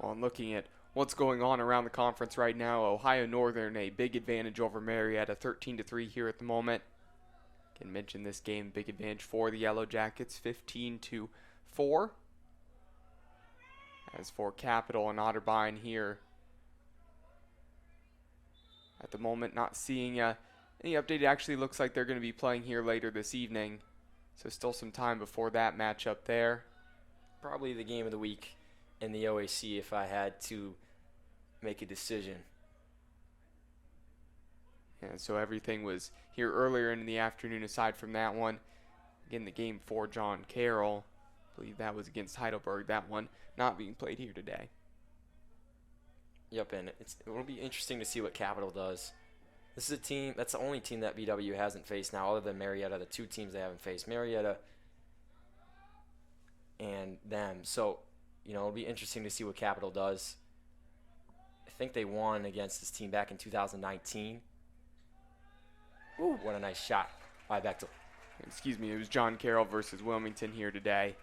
Well, I'm looking at what's going on around the conference right now. Ohio Northern, a big advantage over Marietta, 13-3 here at the moment. Can mention this game, big advantage for the Yellow Jackets, 15-4. As for Capital and Otterbein here, at the moment not seeing any update. It actually looks like they're going to be playing here later this evening, so still some time before that matchup there. Probably the game of the week in the OAC if I had to make a decision. And so everything was here earlier in the afternoon aside from that one. Again, the game for John Carroll. I believe that was against Heidelberg. That one not being played here today. Yep, and it will be interesting to see what Capital does. This is a team, that's the only team that BW hasn't faced now other than Marietta, the two teams they haven't faced, Marietta and them. So, it'll be interesting to see what Capital does. I think they won against this team back in 2019. Ooh, what a nice shot by Bechtel. Excuse me, it was John Carroll versus Wilmington here today.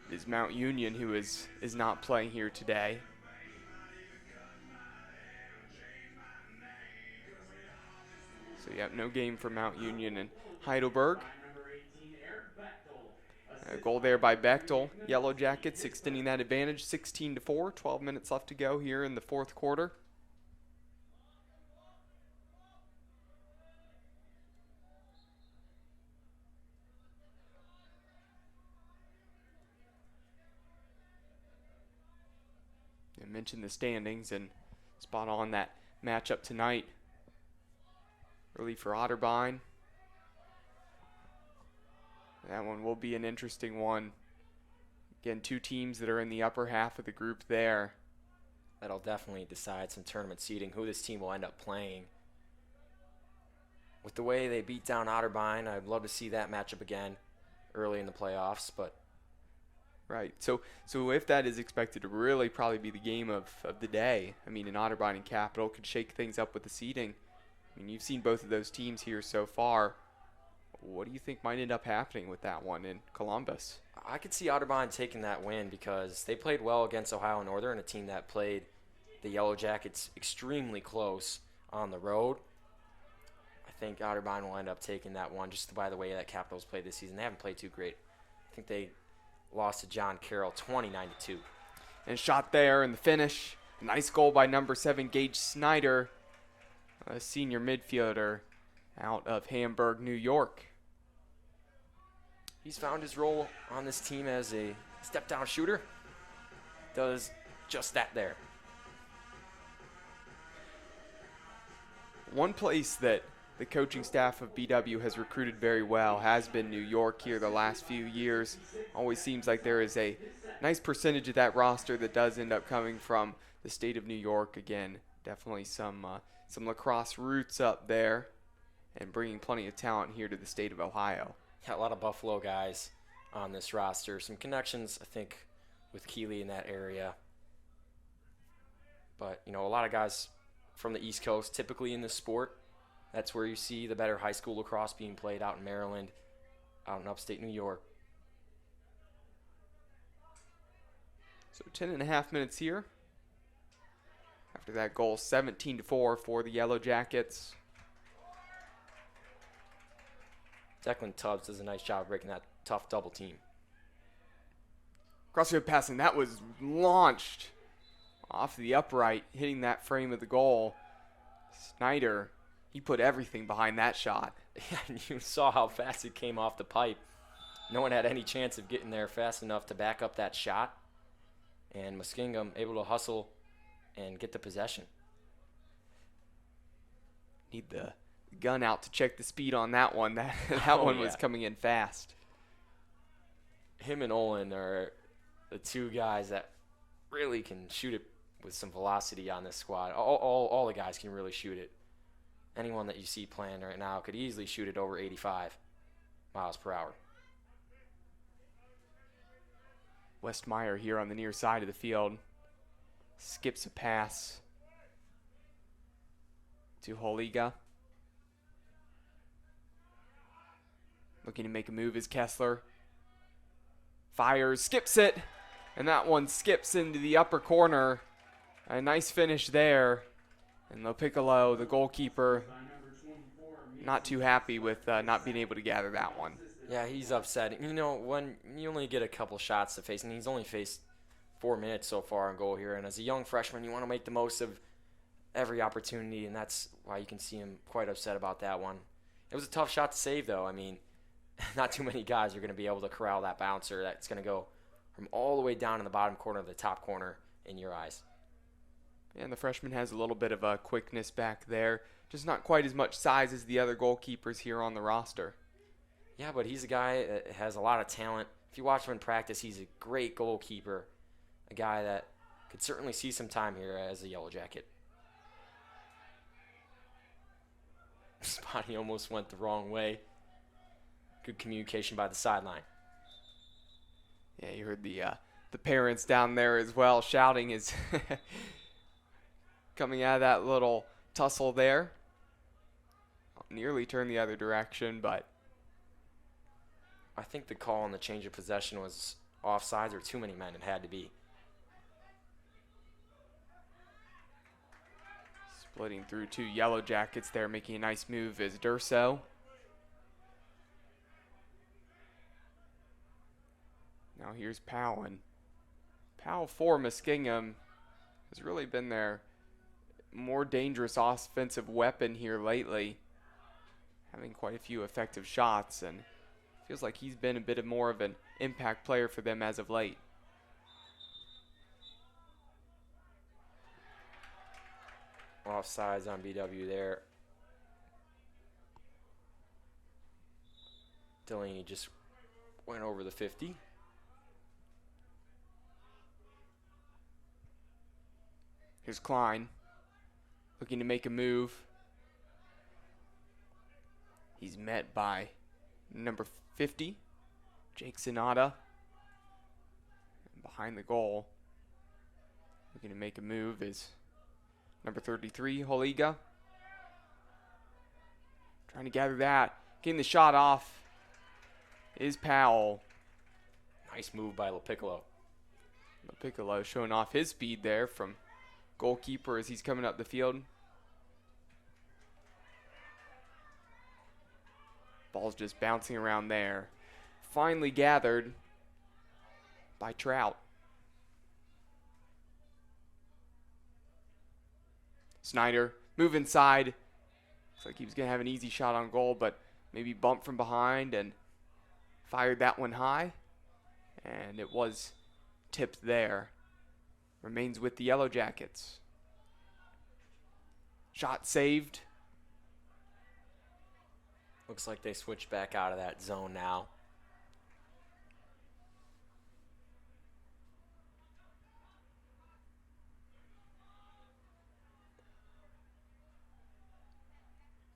It is Mount Union who is not playing here today. So you have no game for Mount Union and Heidelberg. A goal there by Bechtel. Yellow Jackets extending that advantage 16-4. 12 minutes left to go here in the fourth quarter. I mentioned the standings and spot on that matchup tonight. Early for Otterbein. That one will be an interesting one. Again, two teams that are in the upper half of the group there. That'll definitely decide some tournament seeding, who this team will end up playing. With the way they beat down Otterbein, I'd love to see that matchup again early in the playoffs, but right. So if that is expected to really probably be the game of the day, I mean, an Otterbein and Capital could shake things up with the seeding. I mean, you've seen both of those teams here so far. What do you think might end up happening with that one in Columbus? I could see Otterbein taking that win because they played well against Ohio Northern, a team that played the Yellow Jackets extremely close on the road. I think Otterbein will end up taking that one just by the way that Capitals played this season. They haven't played too great. I think they lost to John Carroll 29-2. And shot there in the finish. Nice goal by number 7, Gage Snyder, a senior midfielder out of Hamburg, New York. He's found his role on this team as a step-down shooter. Does just that there. One place that the coaching staff of BW has recruited very well has been New York here the last few years. Always seems like there is a nice percentage of that roster that does end up coming from the state of New York. Again, definitely some lacrosse roots up there and bringing plenty of talent here to the state of Ohio. Yeah, a lot of Buffalo guys on this roster. Some connections, I think, with Keeley in that area. But, you know, a lot of guys from the East Coast, typically in this sport. That's where you see the better high school lacrosse being played, out in Maryland, out in upstate New York. So 10.5 minutes here. After that goal, 17-4 for the Yellow Jackets. Declan Tubbs does a nice job breaking that tough double team. Crossfield passing, that was launched off the upright, hitting that frame of the goal. Snyder, he put everything behind that shot. Yeah, you saw how fast it came off the pipe. No one had any chance of getting there fast enough to back up that shot. And Muskingum able to hustle and get the possession. Need the gun out to check the speed on that one. That one was coming in fast. Him and Olin are the two guys that really can shoot it with some velocity on this squad. All the guys can really shoot it. Anyone that you see playing right now could easily shoot it over 85 miles per hour. Westmeyer here on the near side of the field. Skips a pass to Holiga. Looking to make a move is Kessler. Fires, skips it, and that one skips into the upper corner. A nice finish there. And Lopiccolo, the goalkeeper, not too happy with not being able to gather that one. Yeah, he's upset. You know, when you only get a couple shots to face, and he's only faced 4 minutes so far in goal here, and as a young freshman, you want to make the most of every opportunity, and that's why you can see him quite upset about that one. It was a tough shot to save, though. I mean, not too many guys are going to be able to corral that bouncer that's going to go from all the way down in the bottom corner to the top corner in your eyes. And the freshman has a little bit of a quickness back there, just not quite as much size as the other goalkeepers here on the roster. Yeah, but he's a guy that has a lot of talent. If you watch him in practice, he's a great goalkeeper, a guy that could certainly see some time here as a Yellow Jacket. Spotty almost went the wrong way. Good communication by the sideline. Yeah, you heard the parents down there as well shouting his coming out of that little tussle there. Nearly turned the other direction, but I think the call on the change of possession was offsides or too many men. It had to be. Splitting through two Yellow Jackets there, making a nice move is Durso. Now here's Powell. And Powell for Muskingum has really been their more dangerous offensive weapon here lately. Having quite a few effective shots, and feels like he's been a bit more of an impact player for them as of late. Offsides on BW there. Delaney just went over the 50. Here's Klein, looking to make a move. He's met by number 50, Jake Sonata. And behind the goal, looking to make a move is number 33, Holiga. Trying to gather that. Getting the shot off is Powell. Nice move by Lopiccolo. Lopiccolo showing off his speed there from goalkeeper as he's coming up the field. Ball's just bouncing around there. Finally gathered. by Trout. Snyder, move inside. Looks like he was going to have an easy shot on goal, but maybe bumped from behind and fired that one high. And it was tipped there. Remains with the Yellow Jackets. Shot saved. Looks like they switched back out of that zone now.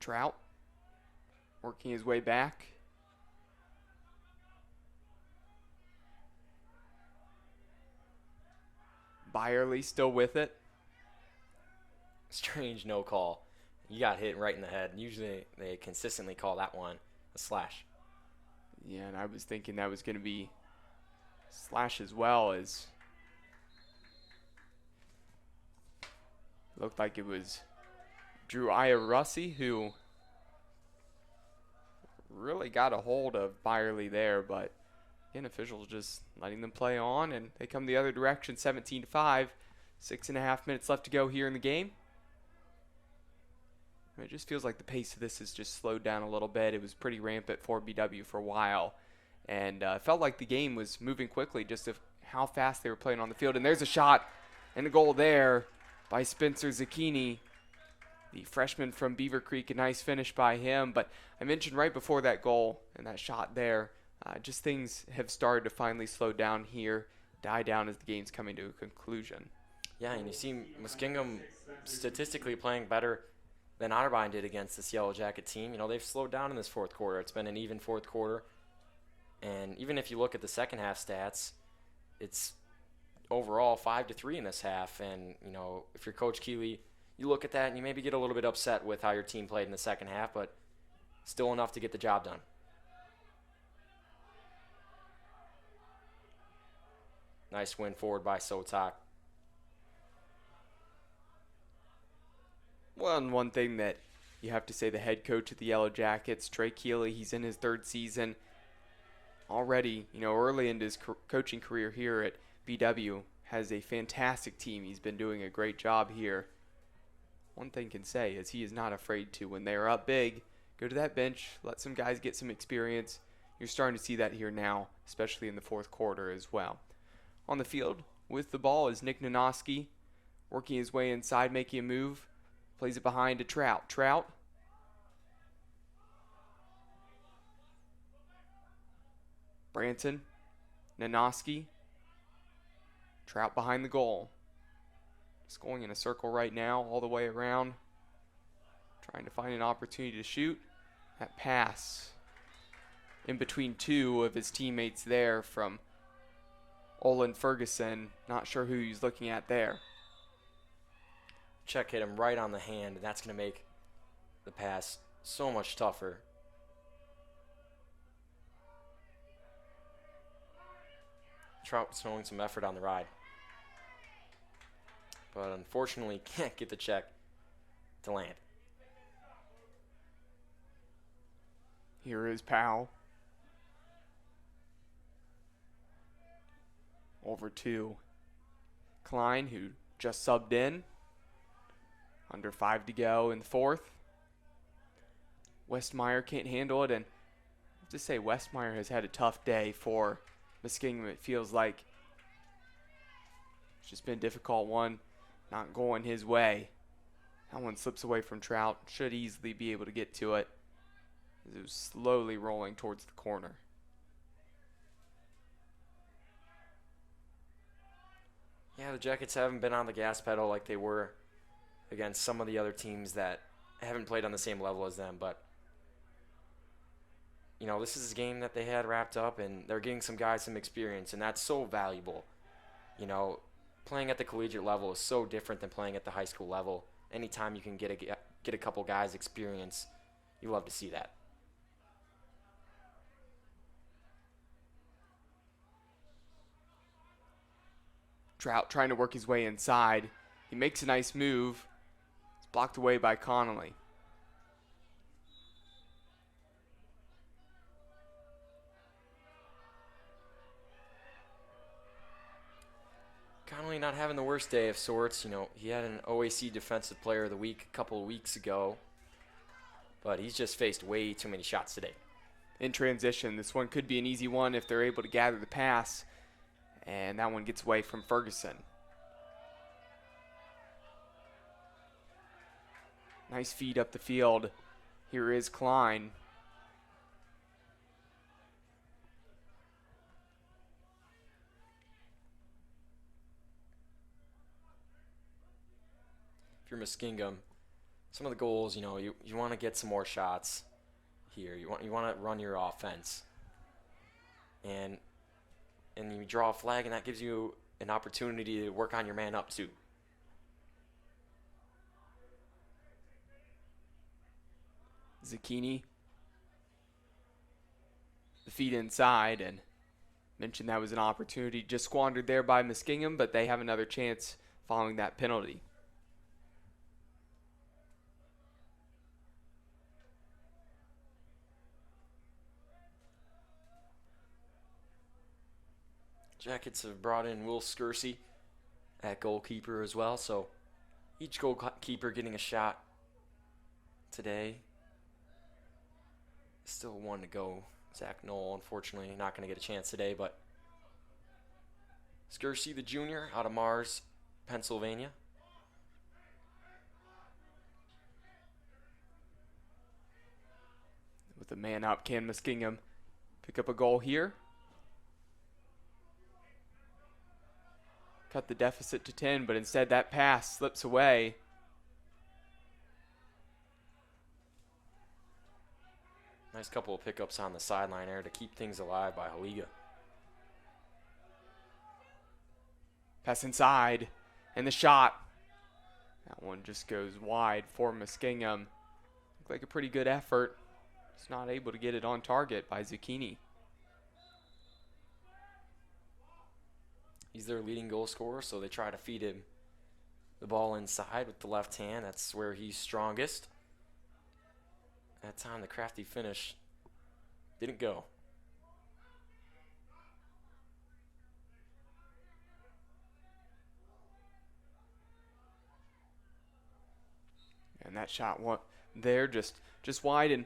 Trout working his way back. Byerly still with it. Strange no call. You got hit right in the head. Usually they consistently call that one a slash. Yeah, and I was thinking that was going to be slash as well, as looked like it was Drew Iarussi who really got a hold of Byerly there, but again, officials just letting them play on, and they come the other direction, 17-5. 6.5 minutes left to go here in the game. It just feels like the pace of this has just slowed down a little bit. It was pretty rampant for BW for a while, and felt like the game was moving quickly just of how fast they were playing on the field. And there's a shot and a goal there by Spencer Zucchini, the freshman from Beaver Creek. A nice finish by him. But I mentioned right before that goal and that shot there, just things have started to finally slow down here, die down as the game's coming to a conclusion. Yeah, and you see Muskingum statistically playing better than Otterbein did against this Yellow Jacket team. You know, they've slowed down in this fourth quarter. It's been an even fourth quarter. And even if you look at the second half stats, it's overall 5-3 in this half. And, you know, if you're Coach Keeley, you look at that and you maybe get a little bit upset with how your team played in the second half, but still enough to get the job done. Nice win forward by Sotak. Well, and one thing that you have to say, the head coach of the Yellow Jackets, Trey Keeley, he's in his third season already. You know, early into his coaching career here at BW, has a fantastic team. He's been doing a great job here. One thing can say is he is not afraid to, when they are up big, go to that bench, let some guys get some experience. You're starting to see that here now, especially in the fourth quarter as well. On the field with the ball is Nick Nanoski, working his way inside, making a move. Plays it behind to Trout. Trout. Branson. Nanoski. Trout behind the goal. Just going in a circle right now, all the way around. Trying to find an opportunity to shoot. That pass in between two of his teammates there from Olin Ferguson. Not sure who he's looking at there. Check hit him right on the hand, and that's going to make the pass so much tougher. Trout showing some effort on the ride, but unfortunately can't get the check to land. Here is Powell. Over to Klein, who just subbed in. Under 5 to go in the fourth. Westmeyer can't handle it, and I have to say Westmeyer has had a tough day for Muskingum. It feels like it's just been a difficult one, not going his way. That one slips away from Trout. Should easily be able to get to it, as it was slowly rolling towards the corner. Yeah, the Jackets haven't been on the gas pedal like they were against some of the other teams that haven't played on the same level as them. But, you know, this is a game that they had wrapped up, and they're getting some guys some experience, and that's so valuable. You know, playing at the collegiate level is so different than playing at the high school level. Anytime you can get a couple guys experience, you love to see that. Trout trying to work his way inside. He makes a nice move. It's blocked away by Connolly. Connolly not having the worst day of sorts. You know, he had an OAC Defensive Player of the Week a couple of weeks ago, but he's just faced way too many shots today. In transition, this one could be an easy one if they're able to gather the pass, and that one gets away from Ferguson. Nice feed up the field. Here is Klein. If you're Muskingum, some of the goals, you know, you want to get some more shots here. You want to run your offense. And you draw a flag, and that gives you an opportunity to work on your man up too. Zucchini. The feed inside, and mentioned that was an opportunity just squandered there by Muskingum, but they have another chance following that penalty. Jackets have brought in Will Scursey at goalkeeper as well, so each goalkeeper getting a shot today. Still one to go. Zach Knoll, unfortunately, not going to get a chance today, but Scursey, the junior, out of Mars, Pennsylvania. With a man up, can Muskingum pick up a goal here? Cut the deficit to 10, but instead that pass slips away. Nice couple of pickups on the sideline there to keep things alive by Haliga. Pass inside, and the shot. That one just goes wide for Muskingum. Looked like a pretty good effort. Just not able to get it on target by Zucchini. He's their leading goal scorer, so they try to feed him the ball inside with the left hand. That's where he's strongest. That time, the crafty finish didn't go. And that shot there just wide, and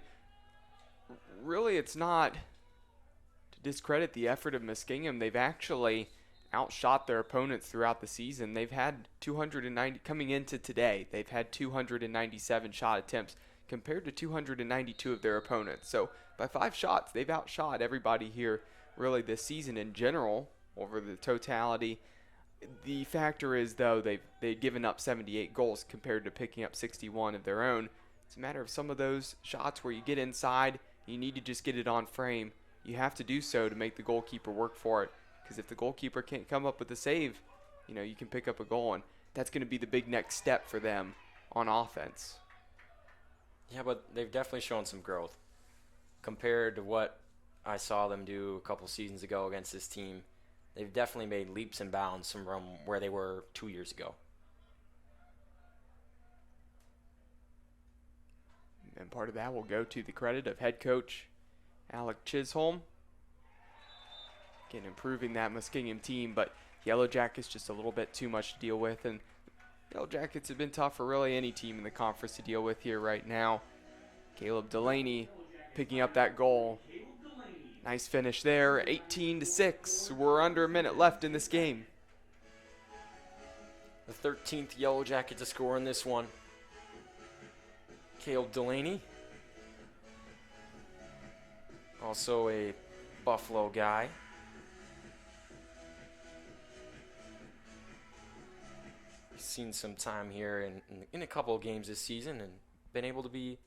really it's not to discredit the effort of Muskingum. They've actually outshot their opponents throughout the season. They've had 290 coming into today. They've had 297 shot attempts compared to 292 of their opponents. So by 5 shots, they've outshot everybody here really this season in general over the totality. The factor is, though, they've given up 78 goals compared to picking up 61 of their own. It's a matter of some of those shots where you get inside, you need to just get it on frame. You have to do so to make the goalkeeper work for it. Because if the goalkeeper can't come up with a save, you know, you can pick up a goal, and that's going to be the big next step for them on offense. Yeah, but they've definitely shown some growth compared to what I saw them do a couple seasons ago against this team. They've definitely made leaps and bounds from where they were 2 years ago. And part of that will go to the credit of head coach Alec Chisholm. Again, improving that Muskingum team, but Yellow Jackets just a little bit too much to deal with, and Yellow Jackets have been tough for really any team in the conference to deal with here right now. Caleb Delaney picking up that goal. Nice finish there, 18-6. We're under a minute left in this game. The 13th Yellow Jacket to score in this one. Caleb Delaney. Also a Buffalo guy. He's seen some time here in a couple of games this season and been able to be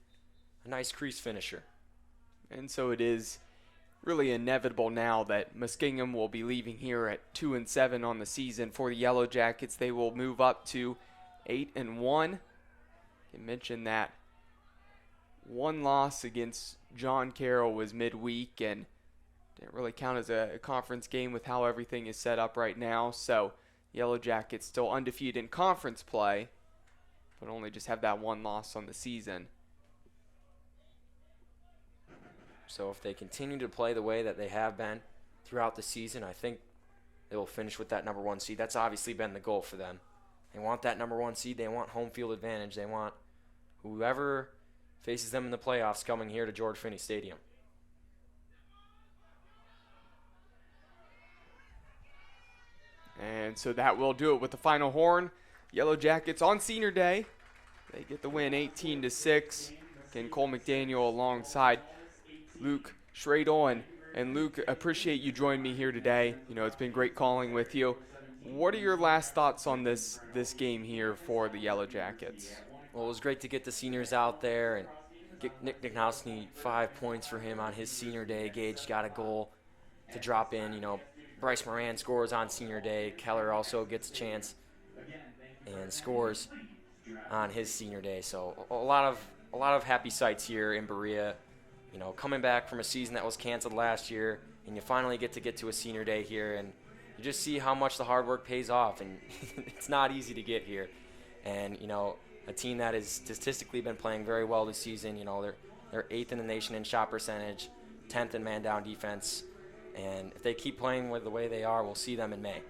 a nice crease finisher. And so it is really inevitable now that Muskingum will be leaving here at 2-7 on the season. For the Yellow Jackets, they will move up to 8-1. You mentioned that one loss against John Carroll was midweek and didn't really count as a conference game with how everything is set up right now. So Yellow Jackets still undefeated in conference play, but only just have that one loss on the season. So if they continue to play the way that they have been throughout the season, I think they will finish with that number 1 seed. That's obviously been the goal for them. They want that number 1 seed. They want home field advantage. They want whoever faces them in the playoffs coming here to George Finnie Stadium. And so that will do it with the final horn. Yellow Jackets on Senior Day. They get the win 18-6. Again, Cole McDaniel alongside Luke Schradel. And Luke, appreciate you joining me here today. You know, it's been great calling with you. What are your last thoughts on this game here for the Yellow Jackets? Well, it was great to get the seniors out there and get Nick Nanoski 5 points for him on his Senior Day. Gage got a goal to drop in. You know, Bryce Moran scores on Senior Day. Keller also gets a chance and scores on his Senior Day. So a lot of happy sights here in Berea. You know, coming back from a season that was canceled last year, and you finally get to a Senior Day here, and you just see how much the hard work pays off, and it's not easy to get here. And, you know, a team that has statistically been playing very well this season, you know, they're 8th in the nation in shot percentage, 10th in man-down defense, and if they keep playing with the way they are, we'll see them in May.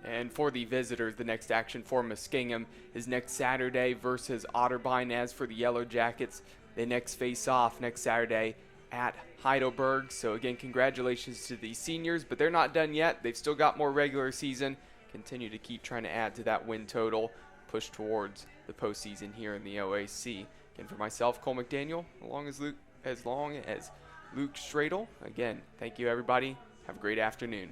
And for the visitors, the next action for Muskingum is next Saturday versus Otterbein. As for the Yellow Jackets, they next face off next Saturday at Heidelberg. So again, congratulations to the seniors, but they're not done yet. They've still got more regular season. Continue to keep trying to add to that win total, push towards the postseason here in the OAC. Again, for myself, Cole McDaniel, along as Luke Schradel. Again, thank you everybody. Have a great afternoon.